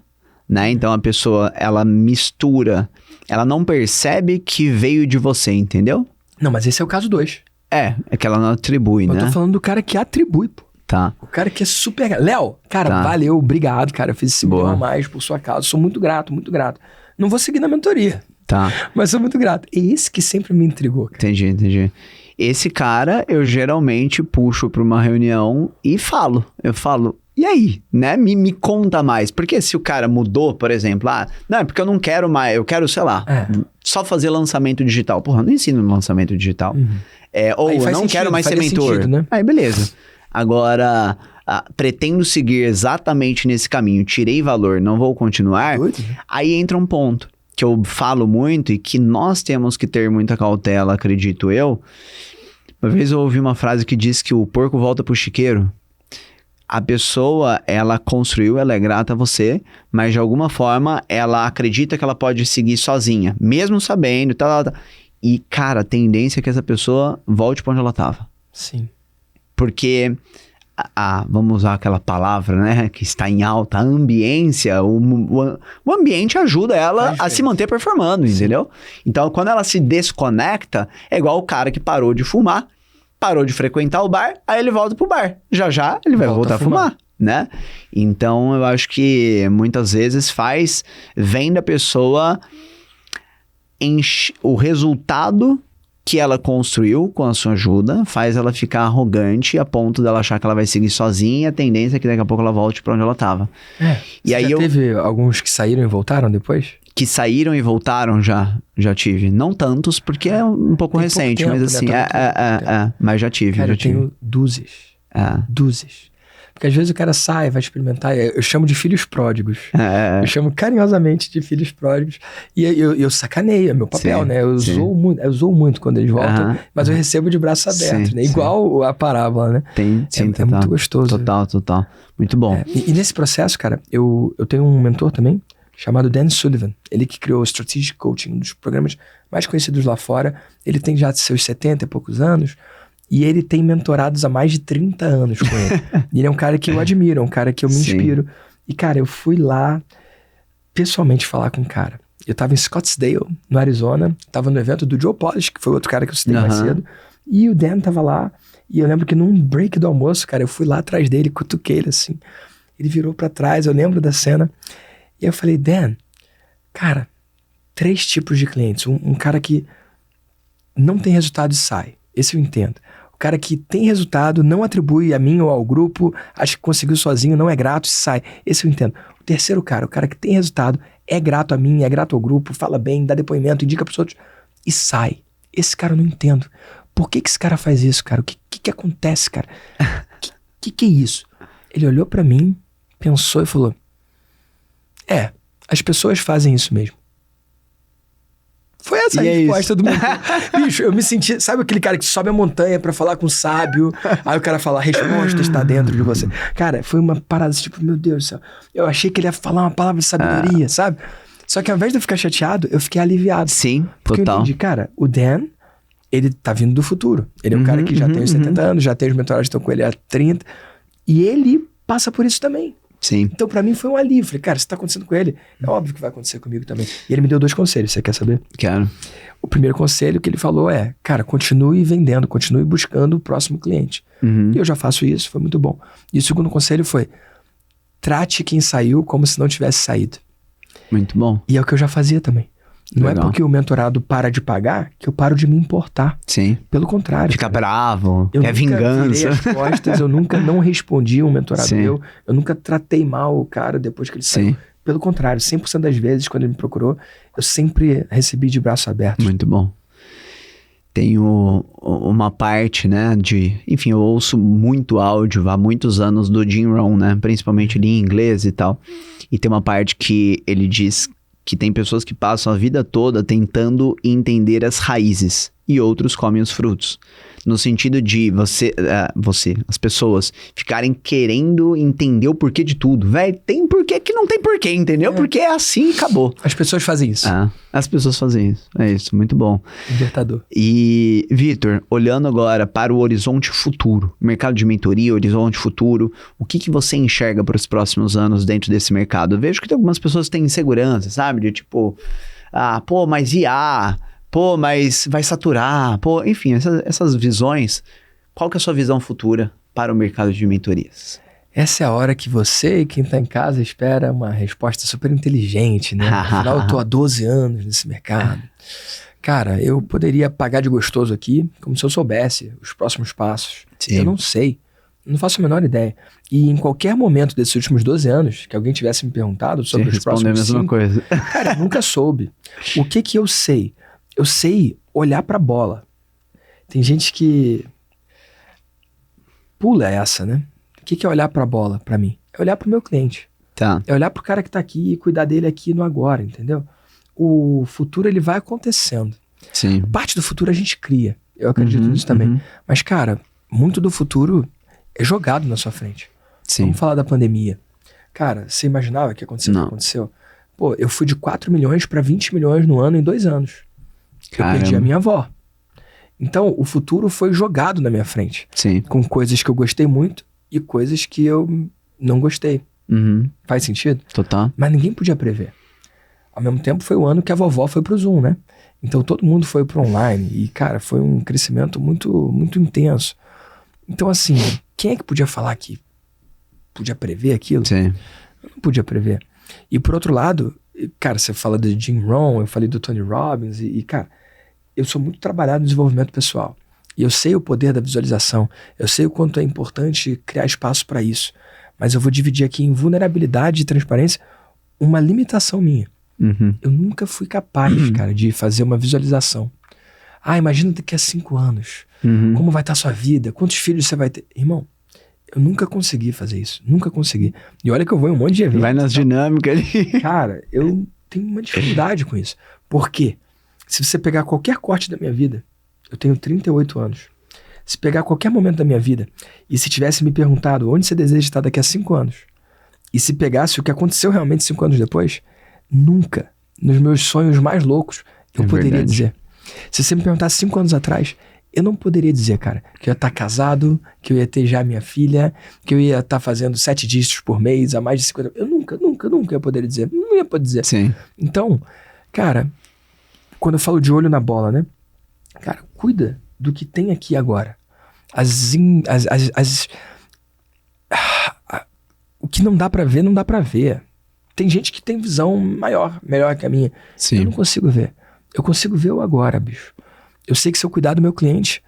né? Então a pessoa, ela mistura, ela não percebe que veio de você, entendeu? Não, mas esse é o caso 2. É que ela não atribui, né? Eu tô falando do cara que atribui, pô. Tá. O cara que é super... Léo, cara, valeu, obrigado, cara. Eu fiz esse milhão a mais por sua causa. Sou muito grato, muito grato. Não vou seguir na mentoria. Tá. Mas sou muito grato. É esse que sempre me intrigou, cara. Entendi. Esse cara, eu geralmente puxo pra uma reunião e falo. Eu falo, e aí, né? Me conta mais. Porque se o cara mudou, por exemplo, não, é porque eu não quero mais, eu quero, sei lá, só fazer lançamento digital. Porra, eu não ensino lançamento digital. Ou eu não quero mais ser mentor. Sentido, né? Aí, beleza. Agora, pretendo seguir exatamente nesse caminho, tirei valor, não vou continuar. Aí entra um ponto que eu falo muito e que nós temos que ter muita cautela, acredito eu. Uma vez eu ouvi uma frase que diz que o porco volta pro chiqueiro. A pessoa, ela construiu, ela é grata a você, mas de alguma forma ela acredita que ela pode seguir sozinha, mesmo sabendo, tal. E, cara, a tendência é que essa pessoa volte pra onde ela tava. Sim. Porque vamos usar aquela palavra, né, que está em alta, a ambiência, o ambiente ajuda ela a se manter performando, entendeu? Então, quando ela se desconecta, é igual o cara que parou de fumar, parou de frequentar o bar, aí ele volta pro bar. Já ele vai voltar a fumar, né? Então, eu acho que muitas vezes vem da pessoa o resultado que ela construiu com a sua ajuda, faz ela ficar arrogante a ponto dela achar que ela vai seguir sozinha, a tendência é que daqui a pouco ela volte pra onde ela tava. E aí teve alguns que saíram e voltaram depois? Que saíram e voltaram, já tive. Não tantos, porque é um pouco recente, tempo, mas assim, mas já tive. Cara, eu tenho dúzias. Dúzias. Porque às vezes o cara sai, vai experimentar, eu chamo de filhos pródigos. Eu chamo carinhosamente de filhos pródigos. E eu sacaneio, é meu papel, né? Eu zoo muito quando eles voltam, mas eu recebo de braços abertos, né? Igual a parábola, né? É muito gostoso. Total. Muito bom. E nesse processo, cara, eu tenho um mentor também, chamado Dan Sullivan. Ele que criou o Strategic Coaching, um dos programas mais conhecidos lá fora. Ele tem já seus 70 e poucos anos. E ele tem mentorados há mais de 30 anos com ele. E ele é um cara que eu admiro, é um cara que eu me inspiro. E, cara, eu fui lá pessoalmente falar com o cara. Eu tava em Scottsdale, no Arizona. Tava no evento do Joe Polish, que foi outro cara que eu citei mais cedo. E o Dan tava lá. E eu lembro que num break do almoço, cara, eu fui lá atrás dele, cutuquei ele assim. Ele virou pra trás, eu lembro da cena. E eu falei, Dan, cara, 3 tipos de clientes. Um cara que não tem resultado e sai. Esse eu entendo. O cara que tem resultado, não atribui a mim ou ao grupo, acha que conseguiu sozinho, não é grato e sai. Esse eu entendo. O terceiro cara, o cara que tem resultado, é grato a mim, é grato ao grupo, fala bem, dá depoimento, indica pros outros e sai. Esse cara eu não entendo. Por que esse cara faz isso, cara? O que acontece, cara? Que é isso? Ele olhou pra mim, pensou e falou, as pessoas fazem isso mesmo. Foi essa a resposta do mundo. Bicho, eu me senti... Sabe aquele cara que sobe a montanha pra falar com o sábio? Aí o cara fala, a resposta está dentro de você. Cara, foi uma parada tipo, meu Deus do céu. Eu achei que ele ia falar uma palavra de sabedoria, sabe? Só que ao invés de eu ficar chateado, eu fiquei aliviado. Sim, porque total. eu entendi, cara, o Dan, ele tá vindo do futuro. Ele é um cara que já tem os 70 anos, já tem os mentorados que estão com ele há 30. E ele passa por isso também. Sim. Então, pra mim, foi um alívio. Falei, cara, se tá acontecendo com ele, é óbvio que vai acontecer comigo também. E ele me deu 2 conselhos, você quer saber? Quero. O primeiro conselho que ele falou é, cara, continue vendendo, continue buscando o próximo cliente. E eu já faço isso, foi muito bom. E o segundo conselho foi, trate quem saiu como se não tivesse saído. Muito bom. E é o que eu já fazia também. Não Legal. é porque o mentorado para de pagar que eu paro de me importar. Sim. Pelo contrário. Fica bravo, quer vingança. Eu nunca virei as costas, eu nunca não respondi um mentorado meu, eu nunca tratei mal o cara depois que ele saiu. Pelo contrário, 100% das vezes quando ele me procurou, eu sempre recebi de braços abertos. Muito bom. Tenho uma parte, né, enfim, eu ouço muito áudio há muitos anos do Jim Rohn, né, principalmente ali em inglês e tal. E tem uma parte que ele diz que tem pessoas que passam a vida toda tentando entender as raízes e outros comem os frutos. No sentido de as pessoas ficarem querendo entender o porquê de tudo. Véi, tem porquê que não tem porquê, entendeu? Porque é assim e acabou. As pessoas fazem isso. As pessoas fazem isso. É isso, muito bom. Libertador. E, Vitor, olhando agora para o horizonte futuro, mercado de mentoria, horizonte futuro, o que você enxerga para os próximos anos dentro desse mercado? Eu vejo que tem algumas pessoas que têm insegurança, sabe? De tipo, mas IA... Pô, mas vai saturar, enfim, essas visões. Qual que é a sua visão futura para o mercado de mentorias? Essa é a hora que você e quem tá em casa espera uma resposta super inteligente, né? Afinal, eu tô há 12 anos nesse mercado. Cara, eu poderia pagar de gostoso aqui, como se eu soubesse os próximos passos. Sim. Eu não sei, não faço a menor ideia. E em qualquer momento desses últimos 12 anos, que alguém tivesse me perguntado sobre os próximos 5... a mesma coisa. Cara, eu nunca soube. O que eu sei? Eu sei olhar pra bola. Tem gente que pula essa, né? O que é olhar pra bola pra mim? É olhar pro meu cliente. Tá. É olhar pro cara que tá aqui e cuidar dele aqui no agora, entendeu? O futuro, ele vai acontecendo. Sim. Parte do futuro a gente cria. Eu acredito nisso também. Mas, cara, muito do futuro é jogado na sua frente. Sim. Vamos falar da pandemia. Cara, você imaginava que aconteceu o que aconteceu? Pô, eu fui de 4 milhões pra 20 milhões no ano em 2 anos. Caramba. Eu perdi a minha avó. Então, o futuro foi jogado na minha frente. Sim. Com coisas que eu gostei muito e coisas que eu não gostei. Faz sentido? Total. Mas ninguém podia prever. Ao mesmo tempo, foi o ano que a vovó foi pro Zoom, né? Então, todo mundo foi pro online. E, cara, foi um crescimento muito, muito intenso. Então, assim, quem é que podia falar que podia prever aquilo? Sim. Eu não podia prever. E, por outro lado, cara, você fala de Jim Rohn, eu falei do Tony Robbins. E, cara, eu sou muito trabalhado no desenvolvimento pessoal. E eu sei o poder da visualização. Eu sei o quanto é importante criar espaço para isso. Mas eu vou dividir aqui em vulnerabilidade e transparência uma limitação minha. Eu nunca fui capaz, cara, de fazer uma visualização. Imagina daqui a 5 anos. Como vai estar a sua vida? Quantos filhos você vai ter? Irmão, eu nunca consegui fazer isso. Nunca consegui. E olha que eu vou em um monte de eventos. Vai nas dinâmicas ali. Cara, eu tenho uma dificuldade com isso. Por quê? Se você pegar qualquer corte da minha vida, eu tenho 38 anos. Se pegar qualquer momento da minha vida e se tivesse me perguntado onde você deseja estar daqui a 5 anos, e se pegasse o que aconteceu realmente 5 anos depois, nunca, nos meus sonhos mais loucos, eu poderia dizer. Se você me perguntasse 5 anos atrás, eu não poderia dizer, cara, que eu ia estar casado, que eu ia ter já minha filha, que eu ia estar fazendo 7 dígitos por mês, a mais de 50... Eu nunca ia poder dizer. Não ia poder dizer. Sim. Então, cara, quando eu falo de olho na bola, né? Cara, cuida do que tem aqui agora. O que não dá pra ver, não dá pra ver. Tem gente que tem visão melhor que a minha. Sim. Eu não consigo ver. Eu consigo ver o agora, bicho. Eu sei que se eu cuidar do meu cliente,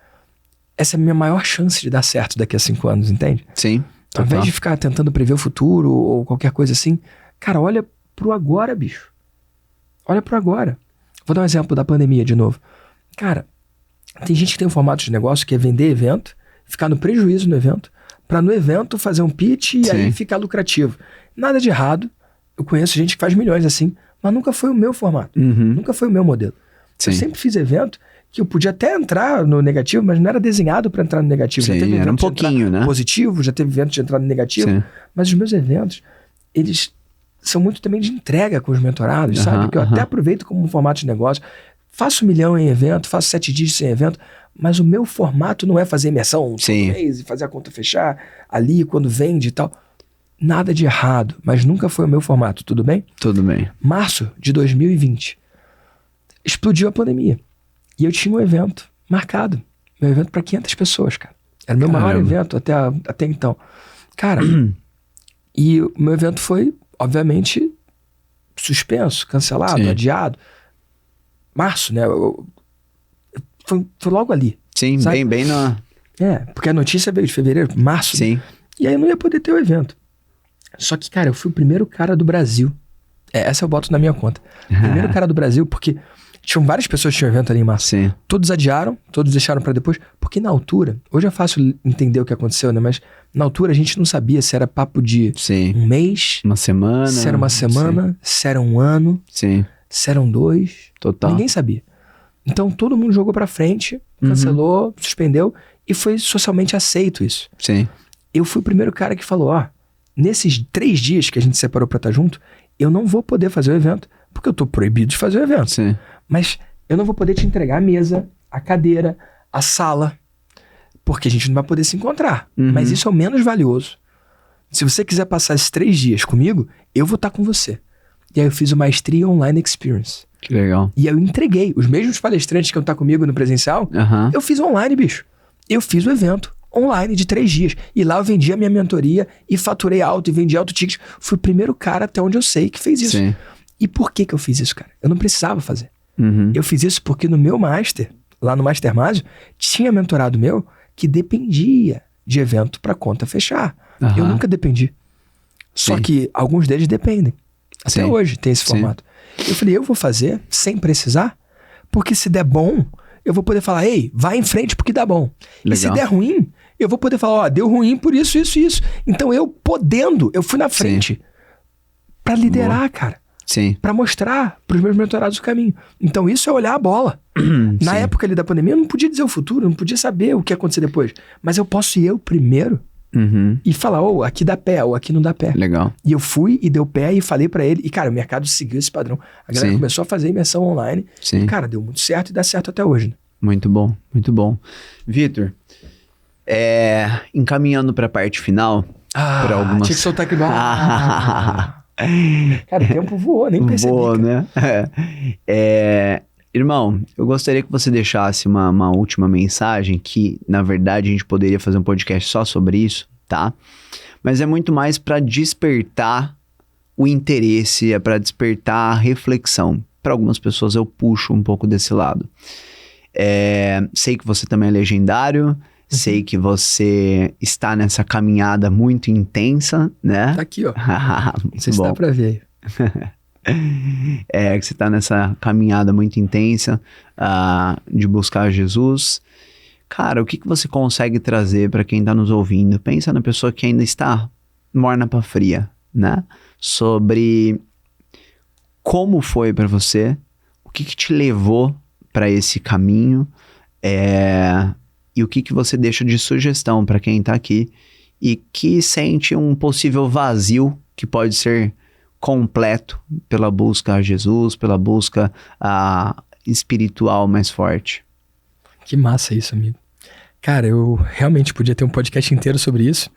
essa é a minha maior chance de dar certo daqui a 5 anos, entende? Sim. Ao invés de ficar tentando prever o futuro ou qualquer coisa assim, cara, olha pro agora, bicho. Olha pro agora. Vou dar um exemplo da pandemia de novo. Cara, tem gente que tem um formato de negócio que é vender evento, ficar no prejuízo no evento, pra no evento fazer um pitch e aí ficar lucrativo. Nada de errado. Eu conheço gente que faz milhões assim, mas nunca foi o meu formato. Nunca foi o meu modelo. Sim. Eu sempre fiz evento que eu podia até entrar no negativo, mas não era desenhado para entrar no negativo. Sim, já teve era um pouquinho, né? Positivo, já teve evento de entrar no negativo. Sim. Mas os meus eventos, eles são muito também de entrega com os mentorados, sabe? Que eu até aproveito como um formato de negócio. Faço 1 milhão em evento, faço 7 dígitos em evento, mas o meu formato não é fazer imersão todo mês e fazer a conta fechar ali quando vende e tal. Nada de errado, mas nunca foi o meu formato, tudo bem? Tudo bem. Março de 2020, explodiu a pandemia. E eu tinha um evento marcado. Meu evento para 500 pessoas, cara. Era o meu maior evento até então. Cara, e o meu evento foi, obviamente, suspenso, cancelado, adiado. Março, né? Foi logo ali. Sim, sabe? bem na... Porque a notícia veio de fevereiro, março. Sim. Né? E aí eu não ia poder ter o evento. Só que, cara, eu fui o primeiro cara do Brasil. Essa eu boto na minha conta. Primeiro cara do Brasil, porque tinham várias pessoas que tinham evento ali em março. Sim. Todos adiaram, todos deixaram pra depois. Porque na altura, hoje é fácil entender o que aconteceu, né? Mas na altura a gente não sabia se era papo de um mês, uma semana, se era uma semana, se era um ano, se eram 2. Total. Ninguém sabia. Então todo mundo jogou pra frente, cancelou, suspendeu e foi socialmente aceito isso. Sim. Eu fui o primeiro cara que falou, nesses 3 dias que a gente separou pra estar junto, eu não vou poder fazer o evento, porque eu tô proibido de fazer o evento. Sim. Mas eu não vou poder te entregar a mesa, a cadeira, a sala, porque a gente não vai poder se encontrar. Mas isso é o menos valioso. Se você quiser passar esses 3 dias comigo, eu vou estar com você. E aí eu fiz o Maestria Online Experience. Que legal. E eu entreguei. Os mesmos palestrantes que estão comigo no presencial, eu fiz online, bicho. Eu fiz o evento online de 3 dias. E lá eu vendi a minha mentoria e faturei alto e vendi alto ticket. Fui o primeiro cara até onde eu sei que fez isso. Sim. E por que eu fiz isso, cara? Eu não precisava fazer. Eu fiz isso porque no meu master, lá no Master Mágio, tinha mentorado meu que dependia de evento para conta fechar. Eu nunca dependi. Só que alguns deles dependem. Até hoje tem esse formato. Eu falei, eu vou fazer sem precisar, porque se der bom, eu vou poder falar, ei, vai em frente porque dá bom. Legal. E se der ruim, eu vou poder falar, deu ruim por isso, isso, isso. Então eu fui na frente para liderar, cara. Sim. Para mostrar pros meus mentorados o caminho. Então isso é olhar a bola. Na época ali da pandemia, eu não podia dizer o futuro, eu não podia saber o que ia acontecer depois. Mas eu posso ir eu primeiro e falar, aqui dá pé, ou aqui não dá pé. Legal. E eu fui e deu pé e falei pra ele. E, cara, o mercado seguiu esse padrão. A galera começou a fazer imersão online. E, cara, deu muito certo e dá certo até hoje. Né? Muito bom, muito bom. Vitor, Encaminhando pra parte final, por algumas... tinha que soltar aqui. Cara, o tempo voou, nem percebi. Voou, né? Irmão, eu gostaria que você deixasse uma última mensagem, que, na verdade, a gente poderia fazer um podcast só sobre isso, tá? Mas é muito mais pra despertar o interesse, é pra despertar a reflexão. Para algumas pessoas eu puxo um pouco desse lado. Sei que você também é legendário, sei que você está nessa caminhada muito intensa, né? Tá aqui, ó. Não sei se dá pra ver aí. Que você está nessa caminhada muito intensa de buscar Jesus. Cara, o que você consegue trazer para quem está nos ouvindo? Pensa na pessoa que ainda está morna para fria, né? Sobre como foi para você, o que te levou para esse caminho, e o que você deixa de sugestão para quem está aqui e que sente um possível vazio que pode ser completo pela busca a Jesus, pela busca espiritual mais forte. Que massa isso, amigo. Cara, eu realmente podia ter um podcast inteiro sobre isso.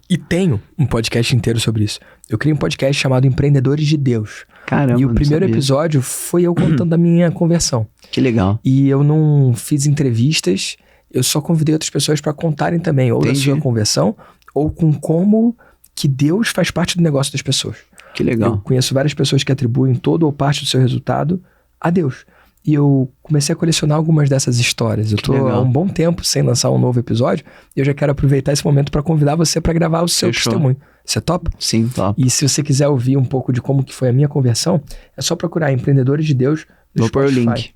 E tenho um podcast inteiro sobre isso. Eu criei um podcast chamado Empreendedores de Deus. Caramba, e o primeiro episódio foi eu contando da minha conversão. Que legal. E eu não fiz entrevistas, eu só convidei outras pessoas para contarem também, ou da sua conversão, ou com como que Deus faz parte do negócio das pessoas. Que legal. Eu conheço várias pessoas que atribuem todo ou parte do seu resultado a Deus. E eu comecei a colecionar algumas dessas histórias. Eu tô há um bom tempo sem lançar um novo episódio. E eu já quero aproveitar esse momento para convidar você para gravar o seu testemunho. Você topa? Sim, top. E se você quiser ouvir um pouco de como que foi a minha conversão, é só procurar Empreendedores de Deus no Vou pôr o link.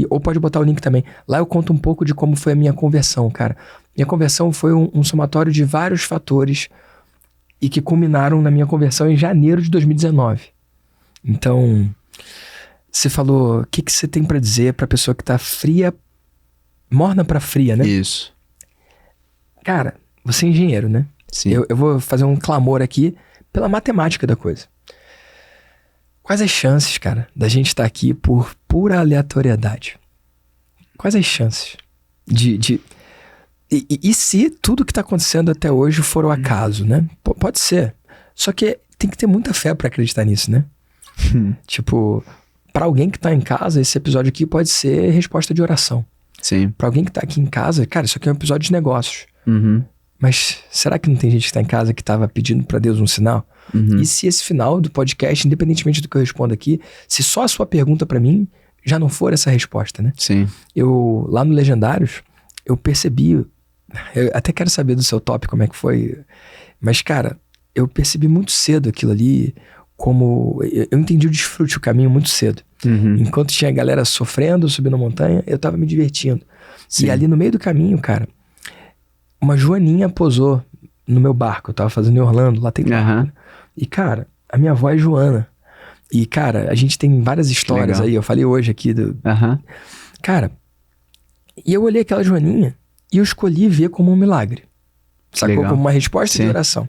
Ou pode botar o link também. Lá eu conto um pouco de como foi a minha conversão, cara. Minha conversão foi um somatório de vários fatores e que culminaram na minha conversão em janeiro de 2019. Então... Você falou, o que você tem pra dizer pra pessoa que tá fria, morna pra fria, né? Isso. Cara, você é engenheiro, né? Sim. Eu vou fazer um clamor aqui pela matemática da coisa. Quais as chances, cara, da gente estar aqui por pura aleatoriedade? Quais as chances E se tudo que tá acontecendo até hoje for o acaso, né? Pode ser. Só que tem que ter muita fé pra acreditar nisso, né? Tipo... Pra alguém que tá em casa, esse episódio aqui pode ser resposta de oração. Sim. Pra alguém que tá aqui em casa, cara, isso aqui é um episódio de negócios. Uhum. Mas será que não tem gente que tá em casa que tava pedindo pra Deus um sinal? Uhum. E se esse final do podcast, independentemente do que eu respondo aqui, se só a sua pergunta pra mim já não for essa resposta, né? Sim. Lá no Legendários, eu percebi... Eu até quero saber do seu top como é que foi. Mas, cara, eu percebi muito cedo aquilo ali... Como eu entendi o desfrute, o caminho muito cedo. Uhum. Enquanto tinha a galera sofrendo, subindo a montanha, eu tava me divertindo. Sim. E ali no meio do caminho, cara, uma joaninha posou no meu barco. Eu tava fazendo em Orlando, lá tem barco. Né? E, cara, a minha avó é Joana. E, cara, a gente tem várias histórias aí. Eu falei hoje aqui do... Cara, e eu olhei aquela joaninha e eu escolhi ver como um milagre. Sacou? Como uma resposta de oração.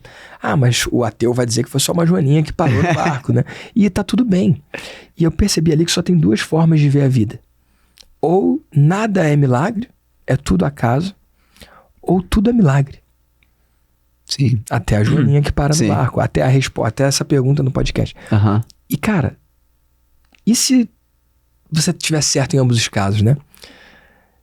Mas o ateu vai dizer que foi só uma joaninha que parou no barco, né? E tá tudo bem. E eu percebi ali que só tem duas formas de ver a vida. Ou nada é milagre, é tudo acaso, ou tudo é milagre. Sim. Até a joaninha que para no barco, até a resposta, até essa pergunta no podcast. E cara, e se você tiver certo em ambos os casos, né?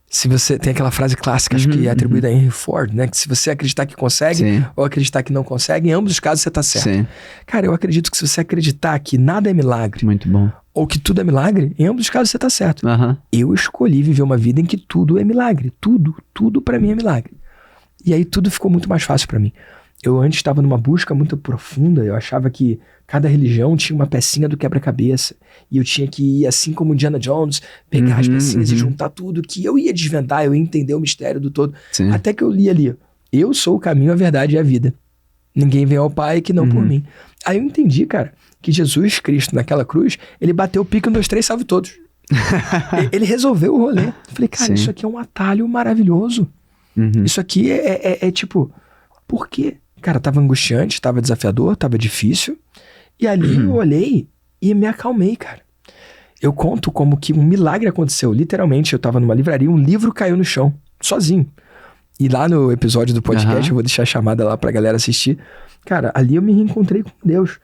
Se você tem aquela frase clássica, acho que é atribuída a Henry Ford, né? Que se você acreditar que consegue ou acreditar que não consegue, em ambos os casos você tá certo. Sim. Cara, eu acredito que se você acreditar que nada é milagre, muito bom, ou que tudo é milagre, em ambos os casos você tá certo. Eu escolhi viver uma vida em que tudo é milagre. Tudo pra mim é milagre. E aí tudo ficou muito mais fácil pra mim. Eu antes estava numa busca muito profunda, eu achava que cada religião tinha uma pecinha do quebra-cabeça. E eu tinha que ir, assim como Indiana Jones, pegar as pecinhas e juntar tudo, que eu ia desvendar, eu ia entender o mistério do todo. Sim. Até que eu li ali, eu sou o caminho, a verdade e a vida. Ninguém vem ao Pai que não por mim. Aí eu entendi, cara, que Jesus Cristo naquela cruz, ele bateu o pico, 1, 2, 3, salve todos. Ele resolveu o rolê. Eu falei, cara, isso aqui é um atalho maravilhoso. Isso aqui é tipo, por quê? Cara, tava angustiante, tava desafiador, tava difícil. E ali eu olhei e me acalmei, cara. Eu conto como que um milagre aconteceu. Literalmente, eu tava numa livraria, um livro caiu no chão, sozinho. E lá no episódio do podcast, eu vou deixar a chamada lá pra galera assistir. Cara, ali eu me reencontrei com Deus.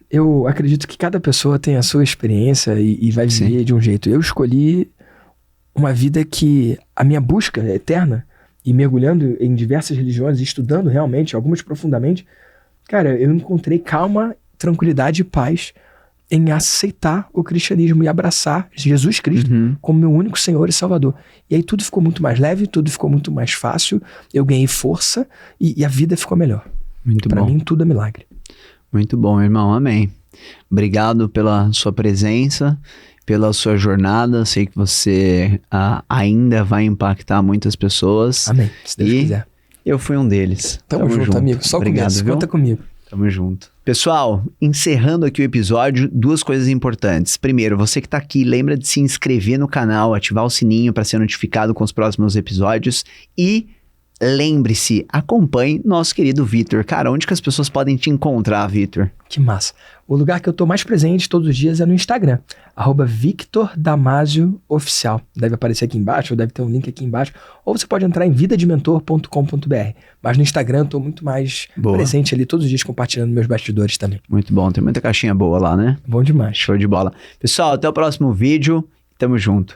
Eu acredito que cada pessoa tem a sua experiência e vai viver de um jeito. Eu escolhi uma vida que a minha busca é eterna, e mergulhando em diversas religiões, estudando realmente, algumas profundamente, cara, eu encontrei calma, tranquilidade e paz em aceitar o cristianismo e abraçar Jesus Cristo como meu único Senhor e Salvador. E aí tudo ficou muito mais leve, tudo ficou muito mais fácil, eu ganhei força e a vida ficou melhor. Muito bom. Pra mim, tudo é milagre. Muito bom, irmão. Amém. Obrigado pela sua presença, pela sua jornada. Sei que você ainda vai impactar muitas pessoas. Amém, se Deus quiser. Eu fui um deles. Tamo junto, amigo. Só começo, conta comigo. Tamo junto. Pessoal, encerrando aqui o episódio, 2 coisas importantes. Primeiro, você que tá aqui, lembra de se inscrever no canal, ativar o sininho para ser notificado com os próximos episódios e lembre-se, acompanhe nosso querido Vitor. Cara, onde que as pessoas podem te encontrar, Vitor? Que massa. O lugar que eu tô mais presente todos os dias é no Instagram, @VictorDamasio Oficial. Deve aparecer aqui embaixo, ou deve ter um link aqui embaixo, ou você pode entrar em vidadementor.com.br. Mas no Instagram eu tô muito mais presente ali todos os dias, compartilhando meus bastidores também. Muito bom, tem muita caixinha boa lá, né? Bom demais. Show de bola. Pessoal, até o próximo vídeo. Tamo junto.